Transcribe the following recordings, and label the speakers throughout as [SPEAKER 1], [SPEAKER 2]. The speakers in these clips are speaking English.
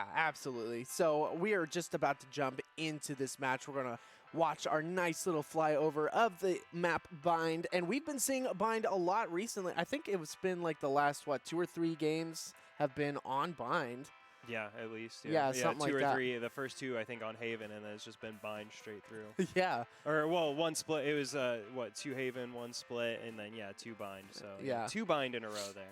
[SPEAKER 1] Yeah, absolutely. So we are just about to jump into this match. We're going to watch our nice little flyover of the map Bind. And we've been seeing Bind a lot recently. I think it's been like the last, 2 or 3 games have been on Bind.
[SPEAKER 2] Yeah, at least.
[SPEAKER 1] Yeah, something like
[SPEAKER 2] two or
[SPEAKER 1] that.
[SPEAKER 2] 3. The first 2, I think, on Haven, and then it's just been Bind straight through.
[SPEAKER 1] Yeah.
[SPEAKER 2] Or, well, 1 split. It was, 2 Haven, 1 split, and then, 2 Bind. So,
[SPEAKER 1] yeah.
[SPEAKER 2] 2 Bind in a row there.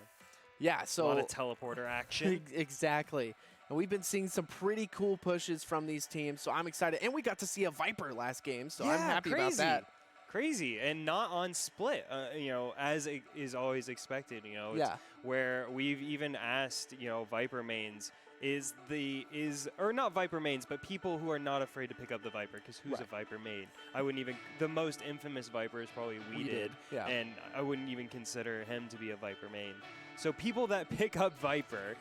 [SPEAKER 1] Yeah, so
[SPEAKER 2] a lot of teleporter action.
[SPEAKER 1] Exactly. And we've been seeing some pretty cool pushes from these teams, so I'm excited. And we got to see a Viper last game, so I'm happy about that.
[SPEAKER 2] Crazy, and not on split, as it is always expected, where we've even asked, Viper mains, or not Viper mains, but people who are not afraid to pick up the Viper, because who's a Viper main? I wouldn't even, the most infamous Viper is probably We Did, and I wouldn't even consider him to be a Viper main. So people that pick up Viper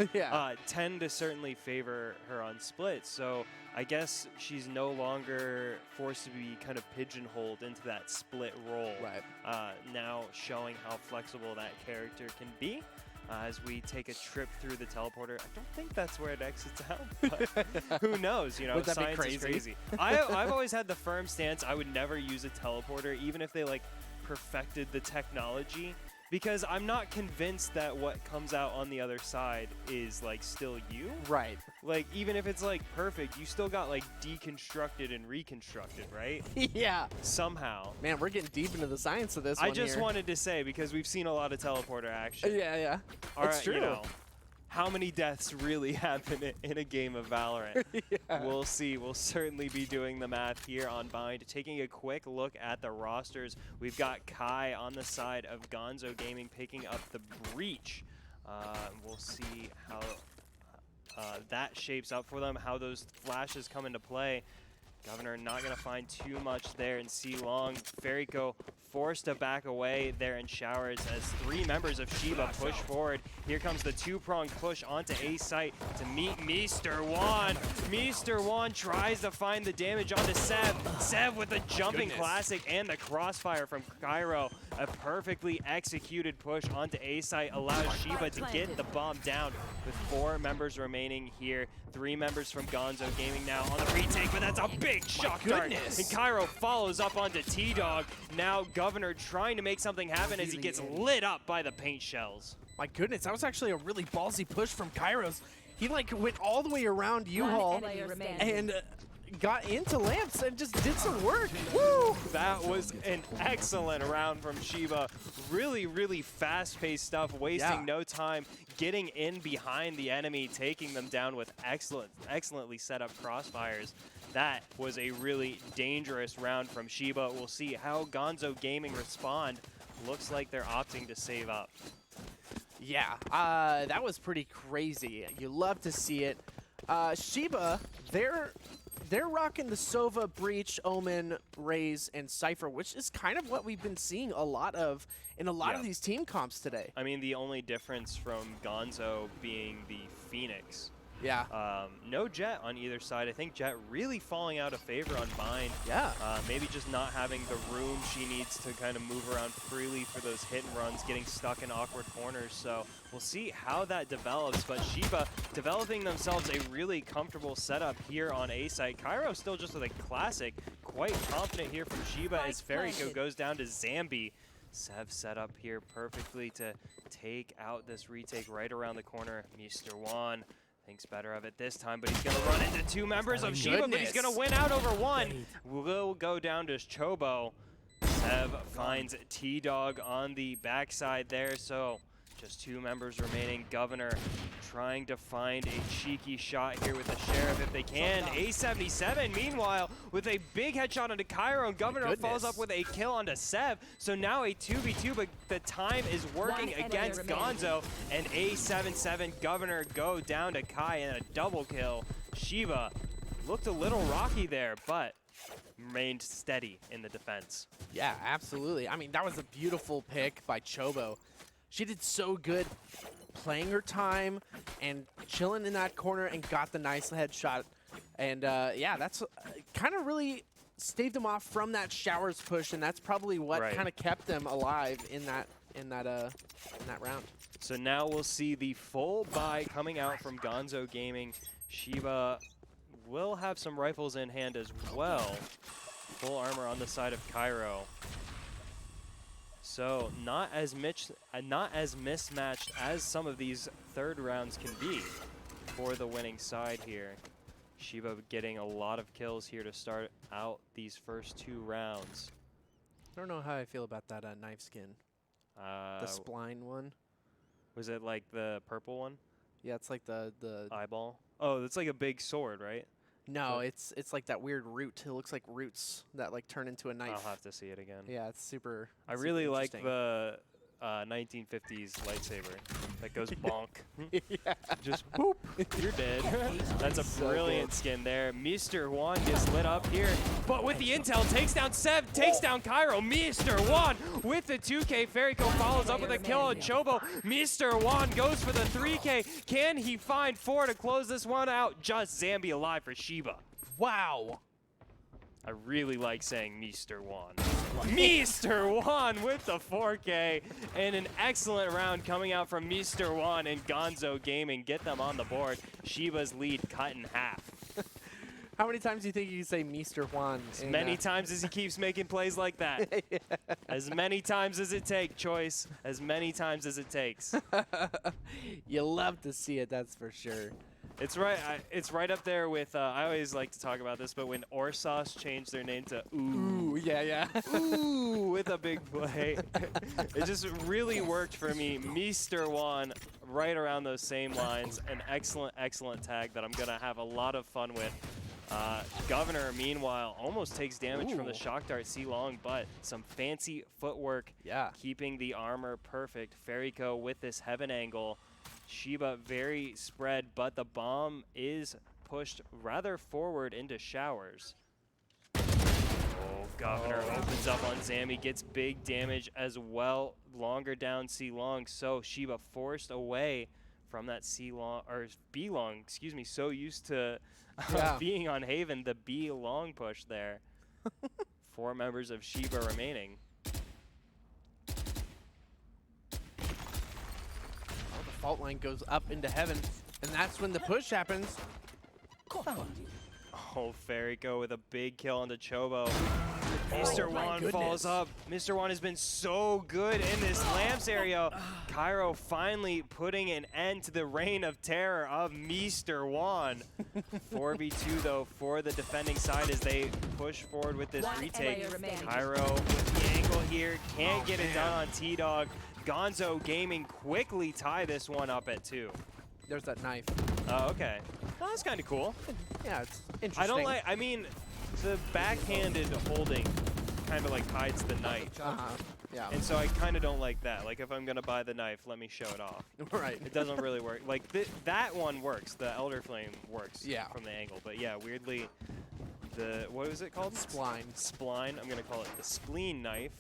[SPEAKER 2] tend to certainly favor her on split. So I guess she's no longer forced to be kind of pigeonholed into that split role.
[SPEAKER 1] Right.
[SPEAKER 2] Now showing how flexible that character can be. As we take a trip through the teleporter. I don't think that's where it exits out, but who knows? Science is crazy. I've always had the firm stance I would never use a teleporter, even if they perfected the technology, because I'm not convinced that what comes out on the other side is still you.
[SPEAKER 1] Right.
[SPEAKER 2] Even if it's perfect, you still got deconstructed and reconstructed, right?
[SPEAKER 1] Yeah.
[SPEAKER 2] Somehow.
[SPEAKER 1] Man, we're getting deep into the science of this
[SPEAKER 2] I just wanted to say, because we've seen a lot of teleporter action.
[SPEAKER 1] Yeah.
[SPEAKER 2] It's true. How many deaths really happen in a game of Valorant? We'll see. We'll certainly be doing the math here on Bind. Taking a quick look at the rosters, we've got Kai on the side of Gonzo Gaming picking up the Breach. We'll see how that shapes up for them, how those flashes come into play. Governor not going to find too much there in C-Long. Fairyco forced to back away there in Showers as 3 members of Shiba push forward. Here comes the 2-prong push onto A site to meet Mr. Juan. Mr. Juan tries to find the damage onto Sev. Sev with the jumping classic and the crossfire from Cairo. A perfectly executed push onto A site allows Shiba to get the bomb down with 4 members remaining here. 3 members from Gonzo Gaming now on the retake, but that's a big shock dart. And Cairo follows up onto T-Dog. Now Governor trying to make something happen as he gets lit up by the paint shells.
[SPEAKER 1] My goodness, that was actually a really ballsy push from Kairos. He went all the way around U-Haul and got into lamps and just did some work.
[SPEAKER 2] Woo! That was an excellent round from Shiba. Really, really fast-paced stuff, wasting no time, getting in behind the enemy, taking them down with excellently set up crossfires. That was a really dangerous round from Shiba. We'll see how Gonzo Gaming respond. Looks like they're opting to save up.
[SPEAKER 1] Yeah, that was pretty crazy. You love to see it. Shiba, they're rocking the Sova, Breach, Omen, Raze, and Cypher, which is kind of what we've been seeing a lot of in a lot of these team comps today.
[SPEAKER 2] I mean, the only difference from Gonzo being the Phoenix.
[SPEAKER 1] Yeah.
[SPEAKER 2] No Jet on either side. I think Jet really falling out of favor on Bind.
[SPEAKER 1] Yeah.
[SPEAKER 2] Maybe just not having the room she needs to kind of move around freely for those hit and runs, getting stuck in awkward corners. So we'll see how that develops. But Shiba developing themselves a really comfortable setup here on A site. Cairo still just with a classic. Quite confident here from Shiba as Fairyco goes down to Zambi. Sev set up here perfectly to take out this retake right around the corner. Mr. Juan thinks better of it this time, but he's going to run into 2 members of Shiba, but he's going to win out over 1. We'll go down to Chobo. Sev finds T-Dog on the backside there, so just 2 members remaining. Governor trying to find a cheeky shot here with the Sheriff if they can. A77, meanwhile, with a big headshot onto Cairo, and Governor follows up with a kill onto Sev. So now a 2v2, but the time is working against Gonzo, and A77 Governor go down to Kai and a double kill. Shiba looked a little rocky there, but remained steady in the defense.
[SPEAKER 1] Yeah, absolutely. I mean, that was a beautiful pick by Chobo. She did so good playing her time and chilling in that corner and got the nice headshot. And yeah, that's kind of really staved them off from that Showers push, and that's probably what kind of kept them alive in that round.
[SPEAKER 2] So now we'll see the full buy coming out from Gonzo Gaming. Shiba will have some rifles in hand as well. Full armor on the side of Cairo. So not as mismatched as some of these third rounds can be for the winning side here. Shiba getting a lot of kills here to start out these first 2 rounds.
[SPEAKER 1] I don't know how I feel about that knife skin. The spline one.
[SPEAKER 2] Was it like the purple one?
[SPEAKER 1] Yeah, it's like the
[SPEAKER 2] eyeball. Oh, it's like a big sword, right?
[SPEAKER 1] No, it's like that weird root. It looks like roots that like turn into a knife.
[SPEAKER 2] I'll have to see it again.
[SPEAKER 1] Yeah, it's super.
[SPEAKER 2] I really like the 1950s lightsaber that goes bonk.
[SPEAKER 1] Yeah.
[SPEAKER 2] Just boop, you're dead. That's a brilliant skin there. Mr. Juan gets lit up here, but with the intel, takes down Sev, takes down Cairo. Mr. Juan with the 2K. Ferryco follows up with a kill on Chobo. Mr. Juan goes for the 3K. Can he find 4 to close this one out? Just Zambi alive for Shiba.
[SPEAKER 1] Wow.
[SPEAKER 2] I really like saying Mr. Juan. Mr. Juan with the 4K, and an excellent round coming out from Mr. Juan and Gonzo Gaming. Get them on the board. Shiba's lead cut in half.
[SPEAKER 1] How many times do you think you can say Mr. Juan?
[SPEAKER 2] As many times as he keeps making plays like that. Yeah. As many times as it takes, Choice. As many times as it takes.
[SPEAKER 1] You love to see it, that's for sure.
[SPEAKER 2] It's right. It's right up there with. I always like to talk about this, but when Orsauce changed their name to Ooh,
[SPEAKER 1] yeah,
[SPEAKER 2] Ooh, with a big play, it just really worked for me. Mr. Juan, right around those same lines. An excellent, excellent tag that I'm gonna have a lot of fun with. Governor, meanwhile, almost takes damage from the shock dart C-Long, but some fancy footwork, keeping the armor perfect. Ferryco with this heaven angle. Shiba very spread, but the bomb is pushed rather forward into showers. Oh, Governor opens up on Zambi, gets big damage as well. Longer down C-Long, so Shiba forced away from that C-Long, or B-Long, excuse me, so used to being on Haven, the B-Long push there. 4 members of Shiba remaining.
[SPEAKER 1] Fault line goes up into heaven, and that's when the push happens.
[SPEAKER 2] Oh, Ferryco with a big kill on the Chobo. Mr. Juan falls up. Mr. Juan has been so good in this lamps area. Cairo finally putting an end to the reign of terror of Mr. Juan. 4v2 though for the defending side as they push forward with this retake. Cairo with the angle here, can't get it done on T-Dog. Gonzo Gaming quickly tie this one up at 2.
[SPEAKER 1] There's that knife.
[SPEAKER 2] Oh, okay. Well, that's kind of cool.
[SPEAKER 1] Yeah, it's interesting.
[SPEAKER 2] I mean, the backhanded holding kind of like hides the knife.
[SPEAKER 1] Yeah.
[SPEAKER 2] And so I kind of don't like that. Like if I'm gonna buy the knife, let me show it off.
[SPEAKER 1] Right.
[SPEAKER 2] It doesn't really work. Like that one works. The Elder Flame works.
[SPEAKER 1] Yeah.
[SPEAKER 2] From the angle. But yeah, weirdly, what was it called?
[SPEAKER 1] Spline.
[SPEAKER 2] Spline. I'm gonna call it the spleen knife.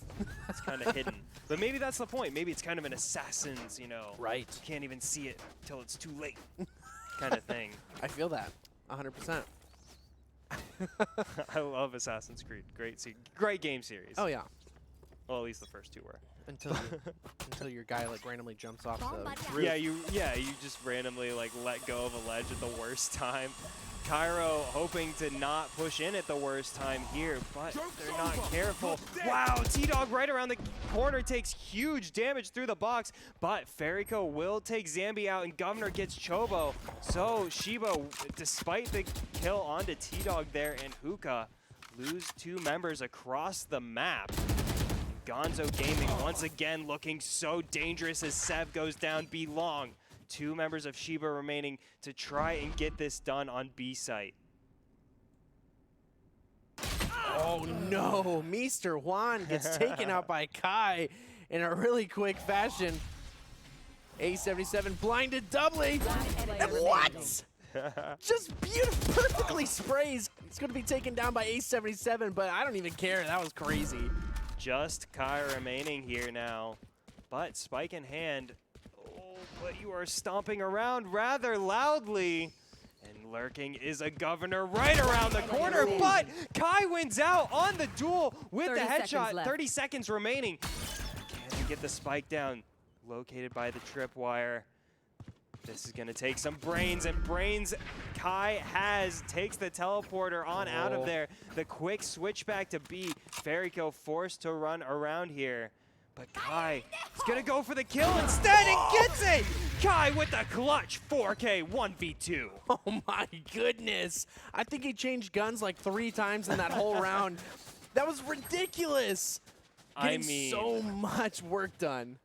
[SPEAKER 2] It's kind of hidden. But maybe that's the point. Maybe it's kind of an assassin's, you know.
[SPEAKER 1] Right.
[SPEAKER 2] You can't even see it till it's too late. Kind of thing.
[SPEAKER 1] I feel that. 100%.
[SPEAKER 2] I love Assassin's Creed. Great game series.
[SPEAKER 1] Oh yeah.
[SPEAKER 2] Well, at least the first 2 were.
[SPEAKER 1] Until your guy like randomly jumps off the roof.
[SPEAKER 2] Yeah, you just randomly like let go of a ledge at the worst time. Cairo hoping to not push in at the worst time here, but they're not careful. Wow, T-Dog right around the corner takes huge damage through the box, but Ferryco will take Zambi out and Governor gets Chobo. So Shiba, despite the kill onto T-Dog there and Hookah, lose 2 members across the map. Gonzo Gaming once again looking so dangerous as Sev goes down B-Long. 2 members of Shiba remaining to try and get this done on B site.
[SPEAKER 1] Oh no, Mr. Juan gets taken out by Kai in a really quick fashion. A77 blinded doubly. And what? Just beautiful, perfectly sprays. It's going to be taken down by A77, but I don't even care. That was crazy.
[SPEAKER 2] Just Kai remaining here now, but spike in hand. But you are stomping around rather loudly. And lurking is a Governor right around the corner, but Kai wins out on the duel with the headshot. 30 seconds remaining. Can he get the spike down? Located by the tripwire. This is going to take some brains, and brains Kai takes the teleporter on out of there. The quick switch back to B. Fairyco forced to run around here. But Kai is going to go for the kill instead and gets it! Kai with the clutch 4K 1v2.
[SPEAKER 1] Oh my goodness. I think he changed guns like 3 times in that whole round. That was ridiculous. Getting so much work done.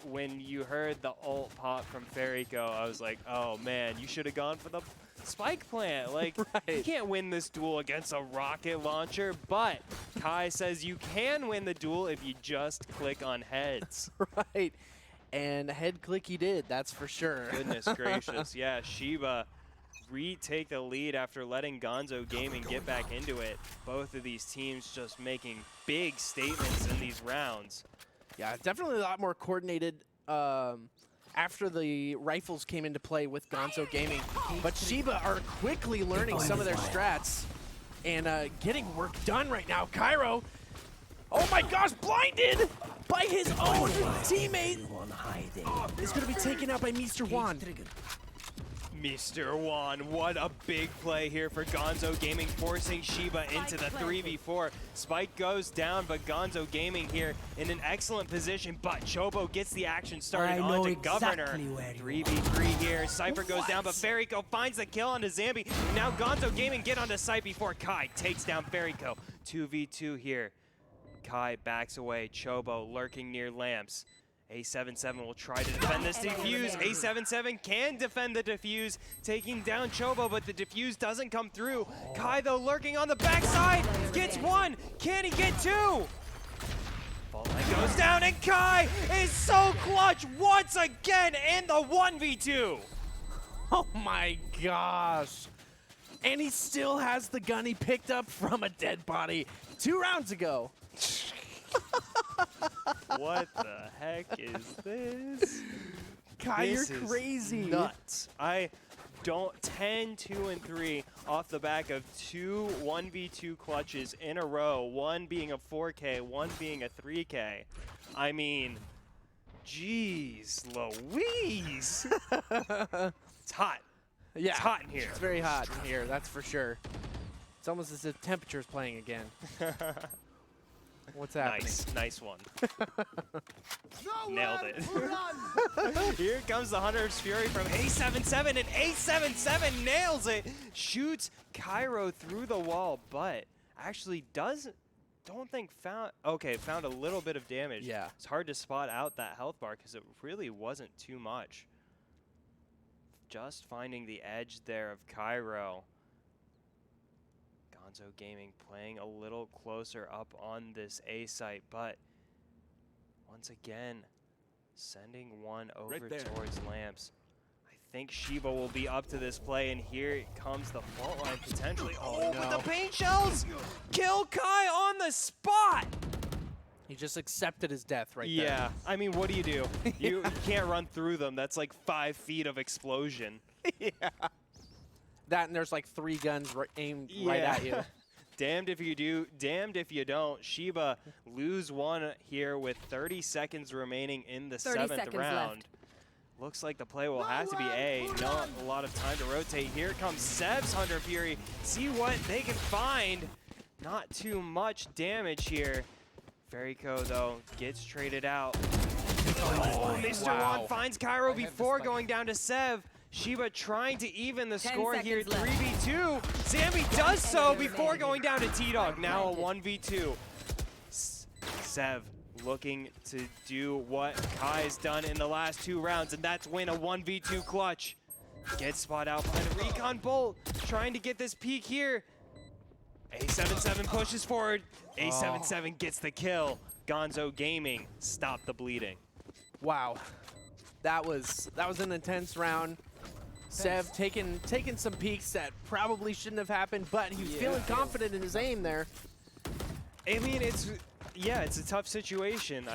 [SPEAKER 2] When you heard the ult pop from Fairyco, I was like, oh man, you should have gone for the spike plant. Like, you can't win this duel against a rocket launcher, but Kai says you can win the duel if you just click on heads.
[SPEAKER 1] Right. And head click he did, that's for sure.
[SPEAKER 2] Goodness gracious. Yeah, Shiba retake the lead after letting Gonzo Gaming get back into it. Both of these teams just making big statements in these rounds.
[SPEAKER 1] Yeah, definitely a lot more coordinated after the rifles came into play with Gonzo Gaming. But Shiba are quickly learning some of their strats and getting work done right now. Cairo, oh my gosh, blinded by his own teammate. Is going to be taken out by Mr. Juan.
[SPEAKER 2] Mr. Juan, what a big play here for Gonzo Gaming, forcing Shiba into the 3v4. Spike goes down, but Gonzo Gaming here in an excellent position, but Chobo gets the action started onto Governor. 3v3 here, Cypher goes down, but Fairyco finds the kill onto Zambi. Now Gonzo Gaming get onto site before Kai takes down Fairyco. 2v2 here. Kai backs away, Chobo lurking near lamps. A77 will try to defend this defuse. A77 can defend the defuse, taking down Chobo, but the defuse doesn't come through. Kai, though, lurking on the backside, gets 1. Can he get 2? Ball line goes down, and Kai is so clutch once again in the 1v2.
[SPEAKER 1] Oh my gosh. And he still has the gun he picked up from a dead body 2 rounds ago.
[SPEAKER 2] What the heck is this?
[SPEAKER 1] Kai, you're crazy.
[SPEAKER 2] Nuts. I don't 10, 2, and 3 off the back of 2 1v2 clutches in a row. One being a 4K, one being a 3K. I mean, jeez Louise. It's hot.
[SPEAKER 1] Yeah,
[SPEAKER 2] it's hot in here.
[SPEAKER 1] It's very hot in here, that's for sure. It's almost as if temperature's playing again. What's happening?
[SPEAKER 2] Nice one. Nailed it. Here comes the Hunter's Fury from A77, and A77 nails it. Shoots Cairo through the wall, but actually found a little bit of damage.
[SPEAKER 1] Yeah.
[SPEAKER 2] It's hard to spot out that health bar because it really wasn't too much. Just finding the edge there of Cairo. Gonzo Gaming playing a little closer up on this A site, but once again, sending one over towards lamps. I think Shiba will be up to this play, and here comes the fault line potentially. Oh, no. With the paint shells! Kill Kai on the spot!
[SPEAKER 1] He just accepted his death right
[SPEAKER 2] there.
[SPEAKER 1] there.
[SPEAKER 2] I mean, what do? You can't run through them. That's like 5 feet of explosion.
[SPEAKER 1] Yeah. That and there's like 3 guns aimed right at you.
[SPEAKER 2] Damned if you do, damned if you don't. Shiba lose 1 here with 30 seconds remaining in the 7th round. Looks like the play will have to be A. Not a lot of time to rotate. Here comes Sev's Hunter Fury. See what they can find. Not too much damage here. Fairyco, though, gets traded out. Oh, Mr. Juan finds Cairo before going down to Sev. Shiba trying to even the score here, 3v2. Zambi does so before going down to T-Dog. Now a 1v2. Sev looking to do what Kai's done in the last 2 rounds, and that's win a 1v2 clutch. Gets spot out by the Recon Bolt, trying to get this peak here. A77 pushes forward. A77 gets the kill. Gonzo Gaming, stop the bleeding.
[SPEAKER 1] Wow, that was an intense round. Sev taking some peeks that probably shouldn't have happened, but he was feeling confident in his aim there.
[SPEAKER 2] I mean, it's a tough situation.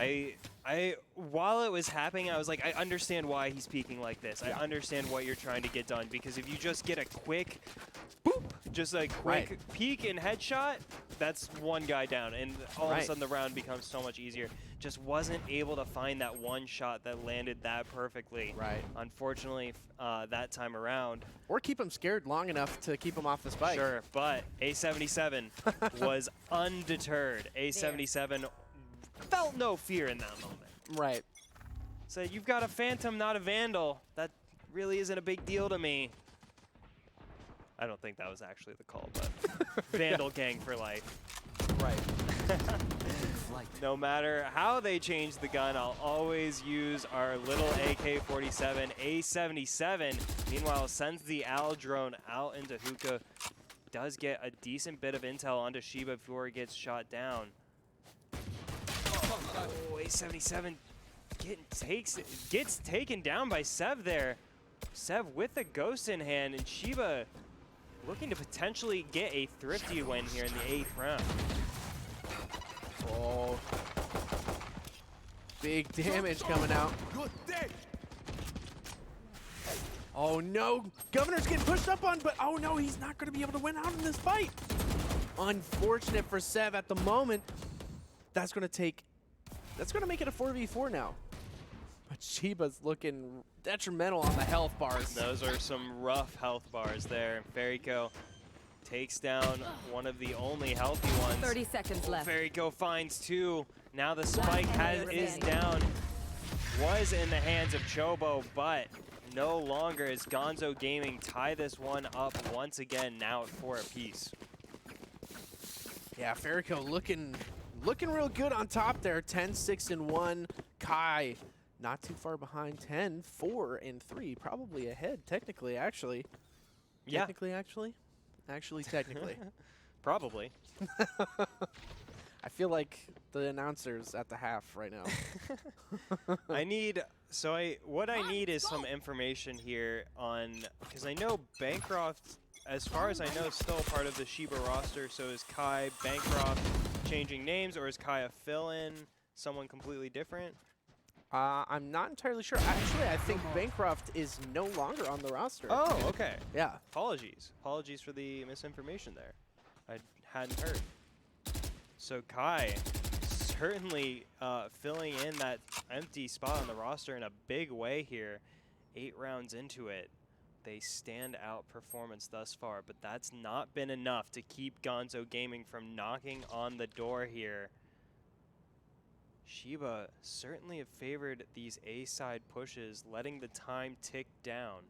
[SPEAKER 2] While it was happening, I was like, I understand why he's peeking like this. I understand what you're trying to get done, because if you just get a quick boop, just a quick peek and headshot, that's 1 guy down, and all of a sudden the round becomes so much easier. just wasn't able to find that one shot that landed that perfectly.
[SPEAKER 1] Right.
[SPEAKER 2] Unfortunately, that time around.
[SPEAKER 1] Or keep him scared long enough to keep him off the spike.
[SPEAKER 2] Sure, but A77 was undeterred. A77 felt no fear in that moment.
[SPEAKER 1] Right.
[SPEAKER 2] Said, you've got a Phantom, not a Vandal. That really isn't a big deal to me. I don't think that was actually the call, but Vandal gang for life.
[SPEAKER 1] Right.
[SPEAKER 2] No matter how they change the gun, I'll always use our little AK-47. A77, meanwhile, sends the Al drone out into hookah. Does get a decent bit of intel onto Shiba before he gets shot down. Oh, A77 gets taken down by Sev there. Sev with the ghost in hand, and Shiba looking to potentially get a thrifty win here in the 8th round.
[SPEAKER 1] Oh. Big damage coming out. Oh no, Governor's getting pushed up on, but oh no, he's not going to be able to win out in this fight. Unfortunate for Sev at the moment. That's going to make it a 4v4 now. But Shiba's looking detrimental on the health bars.
[SPEAKER 2] Those are some rough health bars there. Ferryco takes down one of the only healthy ones.
[SPEAKER 3] 30 seconds left.
[SPEAKER 2] Ferryco finds 2. Now the spike is down. Was in the hands of Chobo, but no longer is Gonzo Gaming tie this one up once again, now at 4 apiece.
[SPEAKER 1] Yeah, Ferryco looking real good on top there. 10-6-1. Kai not too far behind. 10-4-3. Probably ahead, technically, actually.
[SPEAKER 2] Yeah.
[SPEAKER 1] Technically, actually? Actually, technically.
[SPEAKER 2] Probably.
[SPEAKER 1] I feel like the announcer's at the half right now.
[SPEAKER 2] What I need is some information here on, because I know Bancroft, as far as I know, is still part of the Shiba roster. So is Kai Bancroft changing names, or is Kai a fill-in, someone completely different?
[SPEAKER 1] I'm not entirely sure. Actually, I think Bancroft is no longer on the roster.
[SPEAKER 2] Oh, okay.
[SPEAKER 1] Yeah.
[SPEAKER 2] Apologies. Apologies for the misinformation there. I hadn't heard. So Kai certainly filling in that empty spot on the roster in a big way here. 8 rounds into it. They stand out performance thus far, but that's not been enough to keep Gonzo Gaming from knocking on the door here. Shiba certainly have favored these A-side pushes, letting the time tick down.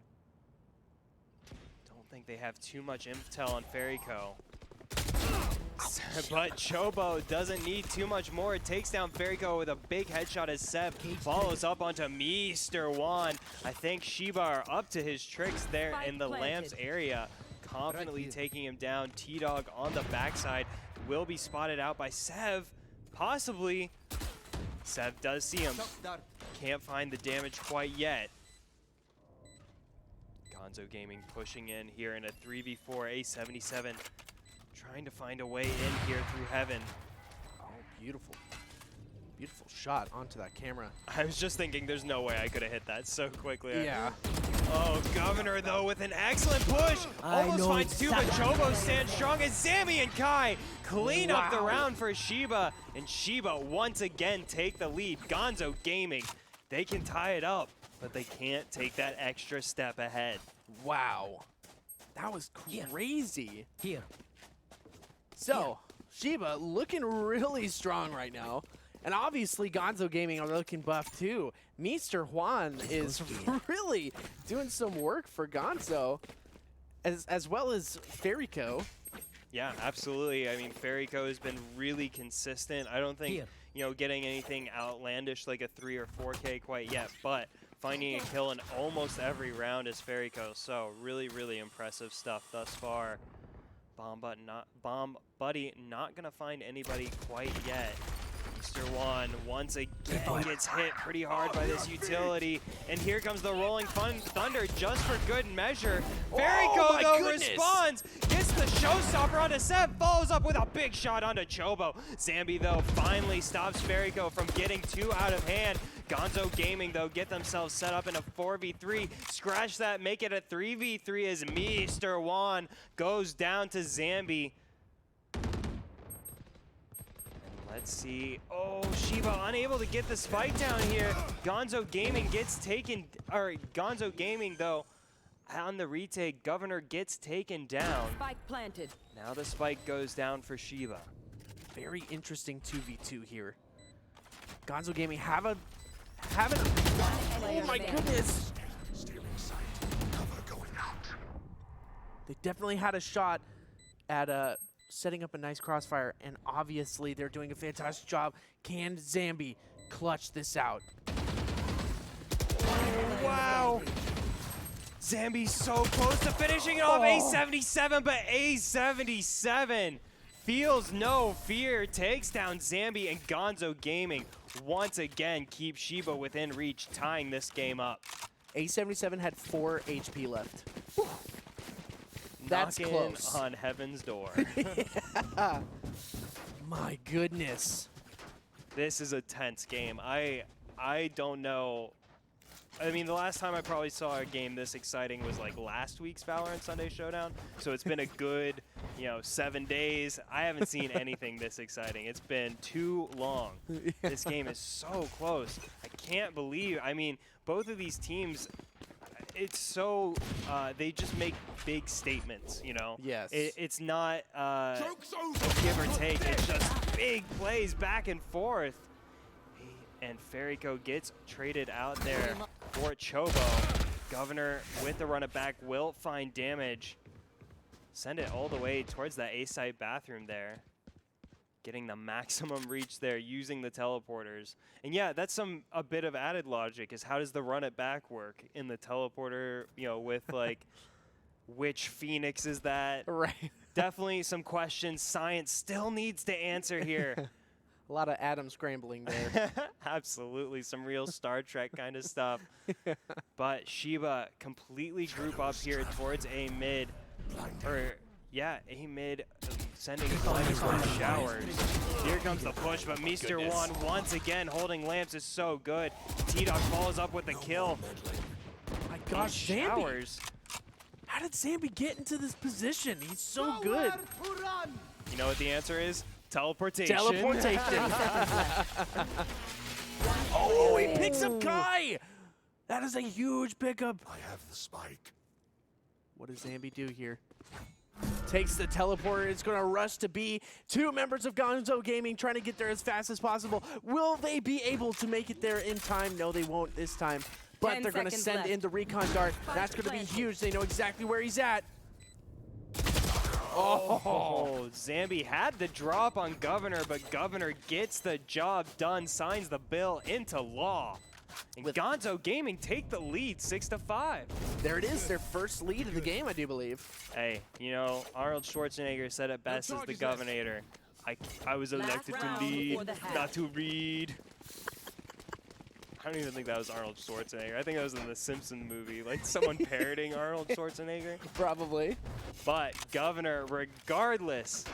[SPEAKER 2] Don't think they have too much intel on Ferryco. But Chobo doesn't need too much more. It takes down Ferryco with a big headshot as Sev follows up onto Mr. Juan. I think Shiba are up to his tricks there in the lamps area. Confidently taking him down. T-Dog on the backside will be spotted out by Sev, possibly. Sev does see him. Can't find the damage quite yet. Gonzo Gaming pushing in here in a 3v4. A77 trying to find a way in here through heaven.
[SPEAKER 1] Oh, beautiful. Beautiful shot onto that camera.
[SPEAKER 2] I was just thinking there's no way I could have hit that so quickly.
[SPEAKER 1] Yeah.
[SPEAKER 2] Oh, Governor, though, with an excellent push. Almost finds 2, but Chobo stands strong as Zammy and Kai clean up the round for Shiba. And Shiba once again take the lead. Gonzo Gaming, they can tie it up, but they can't take that extra step ahead.
[SPEAKER 1] Wow. That was crazy.
[SPEAKER 3] Here.
[SPEAKER 1] So, Shiba looking really strong right now. And obviously, Gonzo Gaming are looking buff too. Mr. Juan is really doing some work for Gonzo, as well as Ferryco.
[SPEAKER 2] Yeah, absolutely. I mean, Ferryco has been really consistent. I don't think, getting anything outlandish like a 3 or 4K quite yet, but finding a kill in almost every round is Ferryco. So really, really impressive stuff thus far. Bomb Buddy not gonna find anybody quite yet. Mr. Juan once again gets hit pretty hard by this utility. And here comes the Rolling Thunder just for good measure. Ferryco, though, responds, gets the showstopper onto Sev, follows up with a big shot onto Chobo. Zambi, though, finally stops Ferryco from getting 2 out of hand. Gonzo Gaming, though, get themselves set up in a 4v3. Scratch that, make it a 3v3 as Mr. Juan goes down to Zambi. Let's see. Oh, Shiba unable to get the spike down here. Gonzo Gaming gets taken, or Gonzo Gaming though, on the retake, Governor gets taken down.
[SPEAKER 3] Spike planted.
[SPEAKER 2] Now the spike goes down for Shiba.
[SPEAKER 1] Very interesting 2v2 here. Gonzo Gaming have an oh my goodness.
[SPEAKER 4] Stealing sight. Cover going out.
[SPEAKER 1] They definitely had a shot at setting up a nice crossfire, and obviously they're doing a fantastic job. Can Zambi clutch this out?
[SPEAKER 2] Oh, wow. Zambi's so close to finishing it off. A77, but A77 feels no fear. Takes down Zambi, and Gonzo Gaming once again keeps Shiba within reach, tying this game up.
[SPEAKER 1] A77 had 4 HP left. Whew. That's
[SPEAKER 2] Knocking
[SPEAKER 1] close.
[SPEAKER 2] on heaven's door.
[SPEAKER 1] Yeah. My goodness.
[SPEAKER 2] This is a tense game. I don't know. I mean, the last time I probably saw a game this exciting was like last week's Valorant Sunday Showdown. So it's been a good, 7 days. I haven't seen anything this exciting. It's been too long.
[SPEAKER 1] Yeah.
[SPEAKER 2] This game is so close. I can't believe. I mean, both of these teams, it's so they just make big statements.
[SPEAKER 1] Yes.
[SPEAKER 2] It's not
[SPEAKER 4] Joke's over.
[SPEAKER 2] give or take. It's just big plays back and forth. And Ferrico gets traded out there for Chobo. Governor with the run it back will find damage. Send it all the way towards that A-site bathroom there. Getting the maximum reach there using the teleporters. And yeah, that's a bit of added logic is how does the run it back work in the teleporter, with like which Phoenix is that?
[SPEAKER 1] Right.
[SPEAKER 2] Definitely some questions science still needs to answer here.
[SPEAKER 1] A lot of atom scrambling there.
[SPEAKER 2] Absolutely, some real Star Trek kind of stuff. But Shiba completely group up here towards A mid. A mid, sending flames from showers. Here comes the push, but Meester One once again holding lamps is so good. T-Dog follows up with the kill.
[SPEAKER 1] My gosh, Zambi.
[SPEAKER 2] Showers.
[SPEAKER 1] How did Zambi get into this position? He's so good.
[SPEAKER 2] You know what the answer is? Teleportation.
[SPEAKER 1] Teleportation. Oh, he picks up Kai. That is a huge pickup.
[SPEAKER 4] I have the spike.
[SPEAKER 1] What does Zambi do here? Takes the teleporter. It's going to rush to B. 2 members of Gonzo Gaming trying to get there as fast as possible. Will they be able to make it there in time? No, they won't this time. But
[SPEAKER 3] 10
[SPEAKER 1] they're going to
[SPEAKER 3] seconds
[SPEAKER 1] send
[SPEAKER 3] left.
[SPEAKER 1] in the recon dart. That's going to be huge. They know exactly where he's at.
[SPEAKER 2] Oh, Zambi had the drop on Governor, but Governor gets the job done, signs the bill into law. And Gonzo Gaming take the lead 6-5.
[SPEAKER 1] There it is, their first lead of the game, I do believe.
[SPEAKER 2] Hey, Arnold Schwarzenegger said it best as the Governator. I was elected to
[SPEAKER 3] round
[SPEAKER 2] lead,
[SPEAKER 3] before the half.
[SPEAKER 2] not to read. I don't even think that was Arnold Schwarzenegger. I think that was in the Simpsons movie, like someone parroting Arnold Schwarzenegger.
[SPEAKER 1] Probably.
[SPEAKER 2] But Governor, regardless,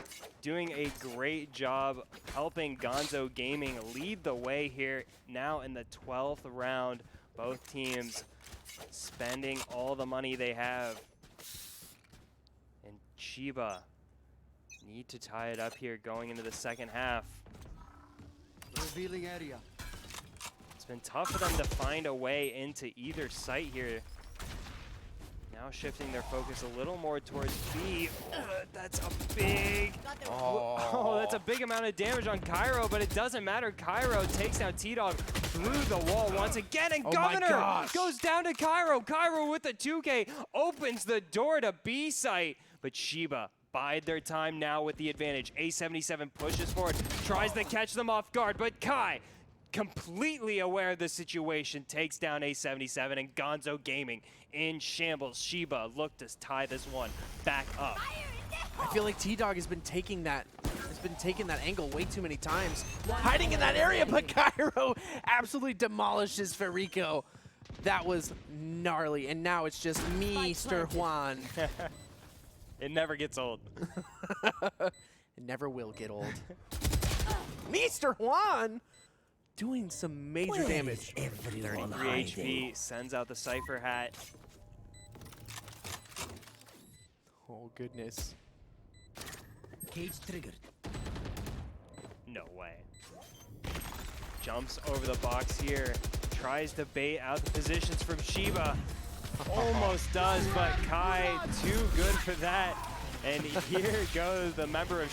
[SPEAKER 2] doing a great job helping Gonzo Gaming lead the way here now in the 12th round. Both teams spending all the money they have. And Shiba need to tie it up here going into the second half.
[SPEAKER 5] Revealing area.
[SPEAKER 2] It's been tough for them to find a way into either site here. Now shifting their focus a little more towards B. That's a big... Oh, that's a big amount of damage on Cairo, but it doesn't matter. Cairo takes down T-Dog through the wall once again, and Governor goes down to Cairo. Cairo with the 2K opens the door to B site, but Shiba bide their time now with the advantage. A77 pushes forward, tries to catch them off guard, but Kai, completely aware of the situation, takes down A77, and Gonzo Gaming in shambles. Shiba look to tie this one back up.
[SPEAKER 1] I feel like T-Dog has been taking that angle way too many times. Hiding in that area, but Cairo absolutely demolishes Ferrico. That was gnarly, and now it's just Mr. Juan.
[SPEAKER 2] It never gets old.
[SPEAKER 1] It never will get old. Mr. Juan doing some major damage.
[SPEAKER 2] 33 HP, sends out the Cypher hat.
[SPEAKER 1] Oh, goodness.
[SPEAKER 5] Cage triggered.
[SPEAKER 2] No way. Jumps over the box here. Tries to bait out the positions from Shiba. Almost does, but Kai too good for that. And here goes the members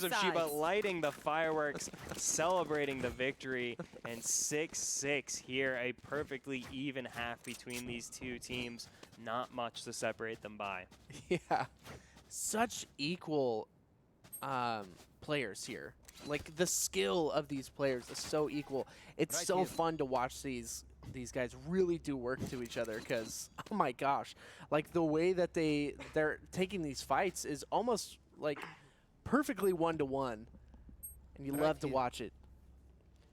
[SPEAKER 2] of Shiba lighting the fireworks, celebrating the victory. And 6-6 here, a perfectly even half between these two teams. Not much to separate them by.
[SPEAKER 1] Yeah, such equal players here. Like, the skill of these players is so equal. It's
[SPEAKER 5] Right
[SPEAKER 1] so
[SPEAKER 5] here.
[SPEAKER 1] fun to watch these guys really do work to each other, because, oh my gosh, like the way that they're taking these fights is almost like perfectly one-to-one, and you
[SPEAKER 5] Right
[SPEAKER 1] love to
[SPEAKER 5] here.
[SPEAKER 1] watch it.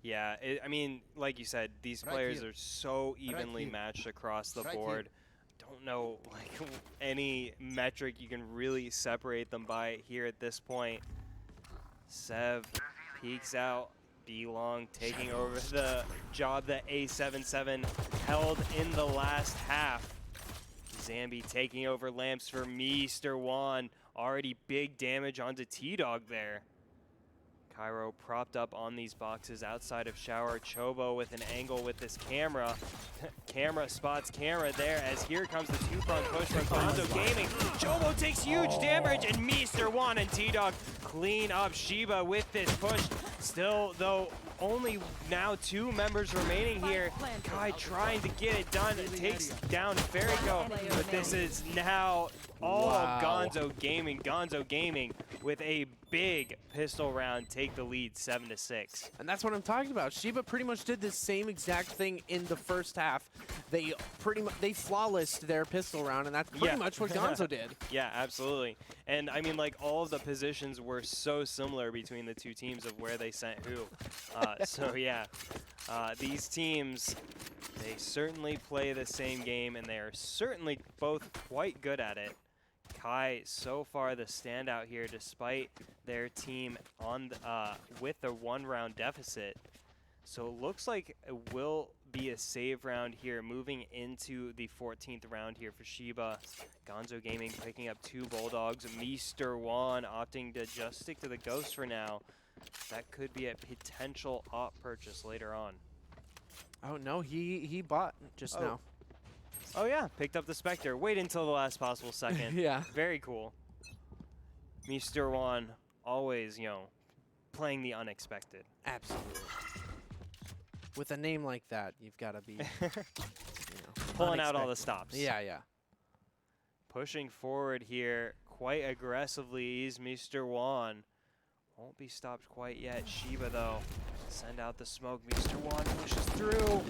[SPEAKER 2] Yeah, I mean, like you said, these
[SPEAKER 5] Right
[SPEAKER 2] players
[SPEAKER 5] here.
[SPEAKER 2] are so evenly
[SPEAKER 5] here.
[SPEAKER 2] matched across the
[SPEAKER 5] Right here.
[SPEAKER 2] board. Don't know like any metric you can really separate them by here at this point. Sev peeks out. B-Long taking over the job that A77 held in the last half. Zambi taking over lamps for Mr. Juan. Already big damage onto T-Dog there. Cairo propped up on these boxes outside of Shower. Chobo with an angle with this camera. Camera spots camera there as here comes the two-prong push from Gonzo Gaming. Chobo takes huge damage, and Mr. Juan and T-Dog clean up Shiba with this push. Still, though, only now 2 members remaining here. Kai trying to get it done. It takes down Ferrico, but this is now all
[SPEAKER 1] Wow.
[SPEAKER 2] Gonzo Gaming. Gonzo Gaming with a big pistol round take the lead 7-6.
[SPEAKER 1] And that's what I'm talking about. Shiba pretty much did the same exact thing in the first half. They flawlessed their pistol round, and that's pretty
[SPEAKER 2] Yeah.
[SPEAKER 1] much what Gonzo did.
[SPEAKER 2] Yeah, absolutely. And I mean, like, all of the positions were so similar between the two teams of where they sent who. So yeah, these teams, they certainly play the same game, and they are certainly both quite good at it. Kai, so far the standout here, despite their team on with a 1-round deficit. So it looks like it will be a save round here, moving into the 14th round here for Shiba. Gonzo Gaming picking up 2 Bulldogs. Mr. Juan opting to just stick to the Ghost for now. That could be a potential op purchase later on.
[SPEAKER 1] Oh no, he bought just now.
[SPEAKER 2] Oh yeah, picked up the Spectre. Wait until the last possible second.
[SPEAKER 1] Yeah.
[SPEAKER 2] Very cool. Mr. Juan always, playing the unexpected.
[SPEAKER 1] Absolutely. With a name like that, you've got to be
[SPEAKER 2] Pulling out all the
[SPEAKER 1] unexpected.
[SPEAKER 2] stops.
[SPEAKER 1] Yeah, yeah.
[SPEAKER 2] Pushing forward here quite aggressively is Mr. Juan. Won't be stopped quite yet. Shiba, though, send out the smoke. Mr. Juan pushes through.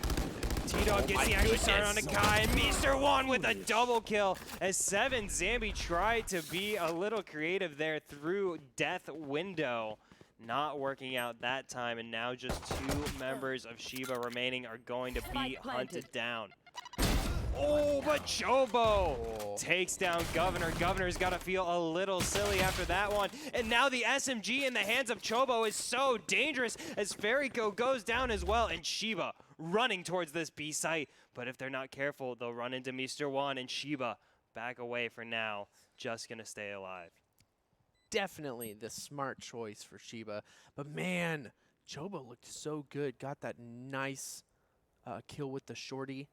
[SPEAKER 2] T-Dog gets the action started on a Kai, and Mr. Juan with a double kill as 7 Zambi tried to be a little creative there through Death Window. Not working out that time, and now just 2 members of Shiba remaining are going to be hunted down. Oh, but Chobo takes down Governor. Governor's got to feel a little silly after that one. And now the SMG in the hands of Chobo is so dangerous as Ferrico goes down as well. And Shiba running towards this B site. But if they're not careful, they'll run into Mr. Juan, and Shiba back away for now. Just going to stay alive.
[SPEAKER 1] Definitely the smart choice for Shiba. But man, Chobo looked so good. Got that nice kill with the shorty.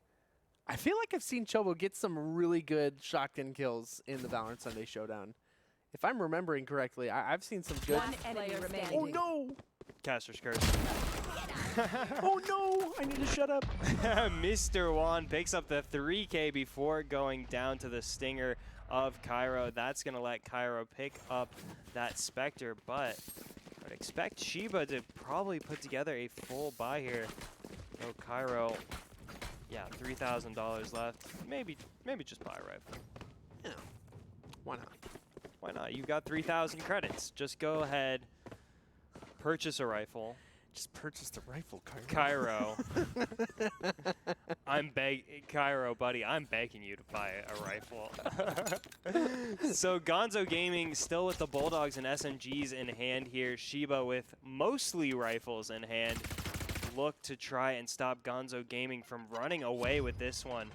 [SPEAKER 1] I feel like I've seen Chobo get some really good shotgun kills in the Valorant Sunday Showdown. If I'm remembering correctly, I've seen some good...
[SPEAKER 3] One enemy remaining.
[SPEAKER 1] Oh no!
[SPEAKER 2] Caster's curse.
[SPEAKER 1] Oh no! I need to shut up.
[SPEAKER 2] Mr. Juan picks up the 3K before going down to the stinger of Cairo. That's going to let Cairo pick up that Spectre, but I'd expect Shiba to probably put together a full buy here. No, Cairo, yeah, $3,000 left. Maybe just buy a rifle.
[SPEAKER 1] Yeah. Why not?
[SPEAKER 2] Why not? You've got 3,000 credits. Just go ahead, purchase a rifle.
[SPEAKER 1] Just purchase the rifle, Cairo.
[SPEAKER 2] Cairo, buddy, I'm begging you to buy a rifle. So Gonzo Gaming still with the Bulldogs and SMGs in hand here. Shiba with mostly rifles in hand. Look to try and stop Gonzo Gaming from running away with this one.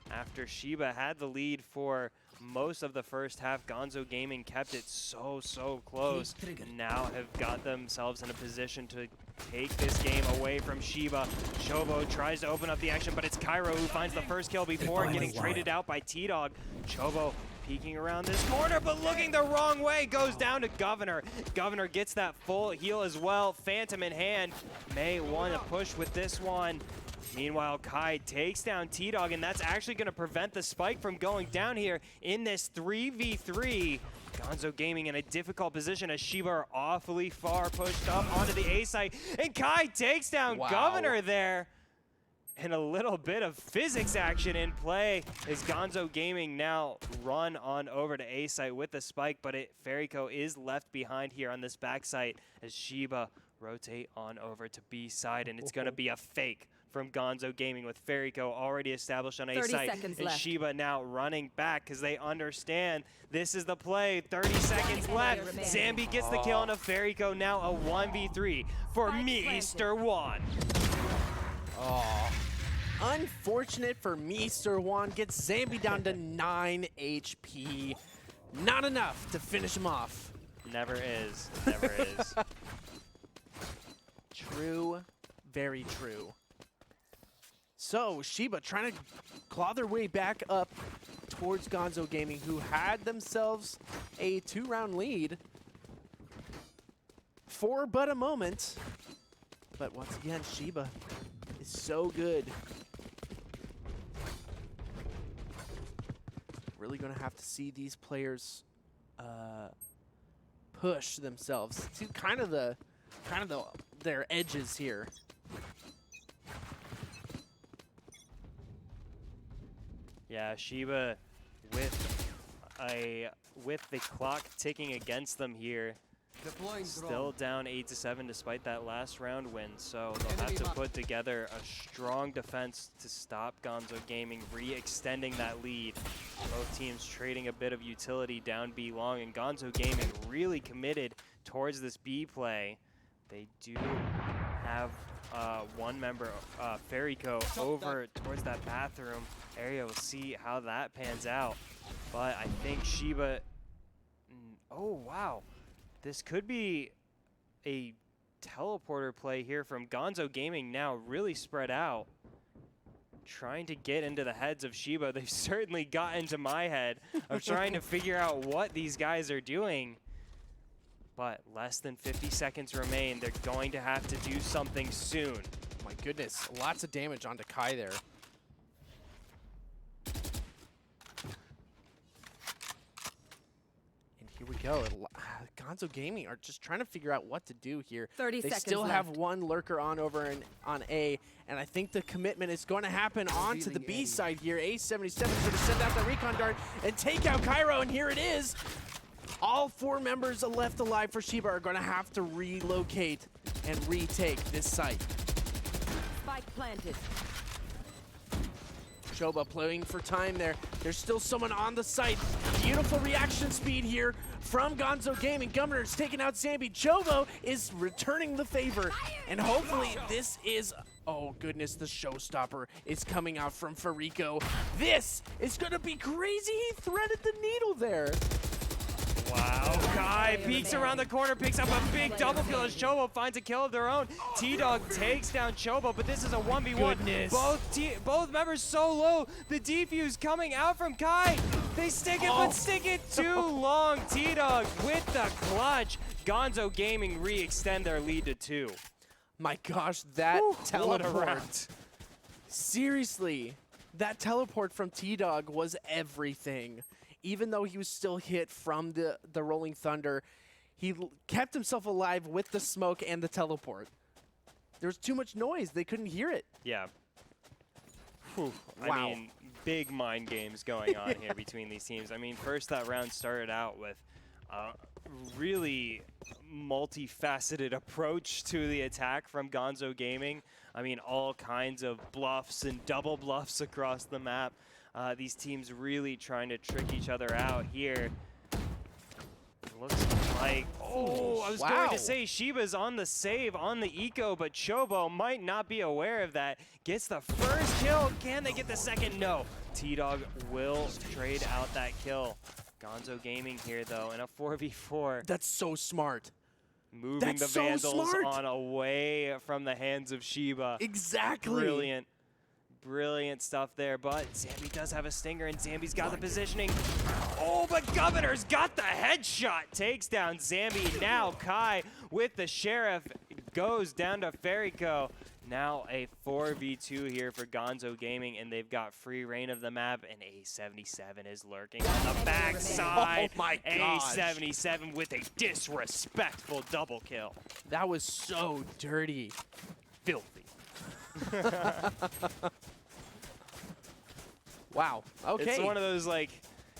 [SPEAKER 2] After Shiba had the lead for most of the first half. Gonzo Gaming kept it so close, and now have got themselves in a position to take this game away from Shiba. Chobo tries to open up the action, but it's Cairo who finds the first kill before getting traded out by T-Dog. Chobo peeking around this corner, but looking the wrong way, goes down to Governor. Governor gets that full heal as well. Phantom in hand. May want to push with this one. Meanwhile, Kai takes down T-Dog, and that's actually going to prevent the spike from going down here in this 3v3. Gonzo Gaming in a difficult position as Shiba are awfully far pushed up onto the A site, and Kai takes down Governor there. And a little bit of physics action in play as Gonzo Gaming now run on over to A site with the spike, but Ferryco is left behind here on this back site as Shiba rotate on over to B side, and it's going to be a fake from Gonzo Gaming with Ferryco already established on A site. And left. Shiba now running back because they understand this is the play. 30 seconds left. Zambi gets the kill on a Ferryco, now a 1v3 for Mr. One.
[SPEAKER 1] Oh. Unfortunate for Mr. One, gets Zambi down to 9 HP. Not enough to finish him off.
[SPEAKER 2] Never is. Never is.
[SPEAKER 1] True. Very true. So, Shiba trying to claw their way back up towards Gonzo Gaming, who had themselves a 2-round lead for but a moment. But once again, Shiba is so good. Really going to have to see these players push themselves to kind of their edges here.
[SPEAKER 2] Yeah, Shiba with the clock ticking against them here. Still down 8-7 despite that last round win, so they'll have to put together a strong defense to stop Gonzo Gaming re-extending that lead. Both teams trading a bit of utility down B long, and Gonzo Gaming really committed towards this B play. They do have one member, Ferryco, over towards that bathroom area. We'll see how that pans out. But I think Shiba, oh wow. This could be a teleporter play here from Gonzo Gaming, now really spread out. Trying to get into the heads of Shiba. They've certainly got into my head of trying to figure out what these guys are doing. But less than 50 seconds remain. They're going to have to do something soon.
[SPEAKER 1] My goodness, lots of damage onto Kai there. Here we go. Gonzo Gaming are just trying to figure out what to do here.
[SPEAKER 3] 30
[SPEAKER 1] they
[SPEAKER 3] seconds
[SPEAKER 1] still
[SPEAKER 3] left.
[SPEAKER 1] have one lurker on over on A, and I think the commitment is going to happen onto the B side here. A77 is going to send out the recon dart and take out Cairo, and here it is. All 4 members left alive for Shiba are going to have to relocate and retake this site.
[SPEAKER 3] Spike planted.
[SPEAKER 1] Choba playing for time there. There's still someone on the site. Beautiful reaction speed here from Gonzo Gaming. Governor's taking out Zambi. Chobo is returning the favor. And hopefully this is, oh goodness, the showstopper is coming out from Ferryco. This is going to be crazy. He threaded the needle there.
[SPEAKER 2] Wow, Kai peeks around the corner, picks up a big double kill as Chobo finds a kill of their own. T-Dog takes down Chobo, but this is a 1v1.
[SPEAKER 1] Goodness.
[SPEAKER 2] Both members so low. The defuse coming out from Kai. They stick it, but stick it too long. T-Dog with the clutch. Gonzo Gaming re-extend their lead to 2.
[SPEAKER 1] My gosh, that teleport.
[SPEAKER 2] What a round.
[SPEAKER 1] Seriously, that teleport from T-Dog was everything. Even though he was still hit from the Rolling Thunder, he kept himself alive with the smoke and the teleport. There was too much noise. They couldn't hear it.
[SPEAKER 2] Yeah. Whew.
[SPEAKER 1] Wow.
[SPEAKER 2] I mean, big mind games going on here between these teams. I mean, first that round started out with a really multifaceted approach to the attack from Gonzo Gaming. I mean, all kinds of bluffs and double bluffs across the map. These teams really trying to trick each other out here. Looks like like, oh, I was going
[SPEAKER 1] Wow.
[SPEAKER 2] to say Shiba's on the save on the eco, but Chobo might not be aware of that. Gets the first kill. Can they get the second? No. T-Dog will trade out that kill. Gonzo Gaming here, though, in a 4v4.
[SPEAKER 1] That's so smart.
[SPEAKER 2] Moving
[SPEAKER 1] That's
[SPEAKER 2] the
[SPEAKER 1] so
[SPEAKER 2] Vandals
[SPEAKER 1] smart.
[SPEAKER 2] on away from the hands of Shiba.
[SPEAKER 1] Exactly.
[SPEAKER 2] Brilliant. Brilliant stuff there, but Zambi does have a stinger, and Zambi's got the positioning. Oh, but Governor's got the headshot. Takes down Zambi. Now Kai with the Sheriff goes down to Ferrico. Now a 4v2 here for Gonzo Gaming, and they've got free reign of the map, and A77 is lurking on the backside.
[SPEAKER 1] Oh my gosh.
[SPEAKER 2] A77 with a disrespectful double kill.
[SPEAKER 1] That was so dirty.
[SPEAKER 2] Filthy.
[SPEAKER 1] Wow. Okay.
[SPEAKER 2] It's one of those, like,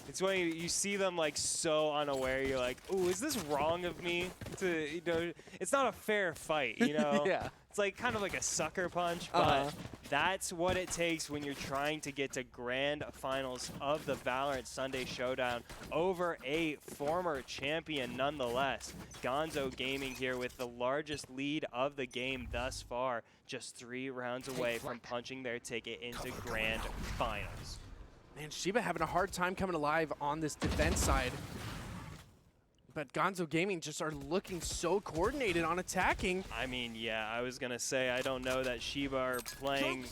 [SPEAKER 2] it's when you see them, like, so unaware, you're like, ooh, is this wrong of me to, you know, it's not a fair fight, you know?
[SPEAKER 1] Yeah.
[SPEAKER 2] It's like kind of like a sucker punch, but that's what it takes when you're trying to get to grand finals of the Valorant Sunday Showdown over a former champion nonetheless. Gonzo Gaming here with the largest lead of the game thus far, just 3 rounds away from punching their ticket into grand finals.
[SPEAKER 1] Man, Shiba having a hard time coming alive on this defense side. But Gonzo Gaming just are looking so coordinated on attacking.
[SPEAKER 2] I mean, yeah, I was going to say, I don't know that Shiba are playing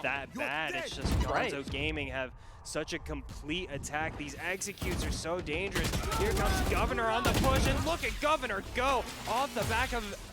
[SPEAKER 2] that bad. It's just Gonzo Gaming have such a complete attack. These executes are so dangerous. Here comes Governor on the push, and look at Governor go off the back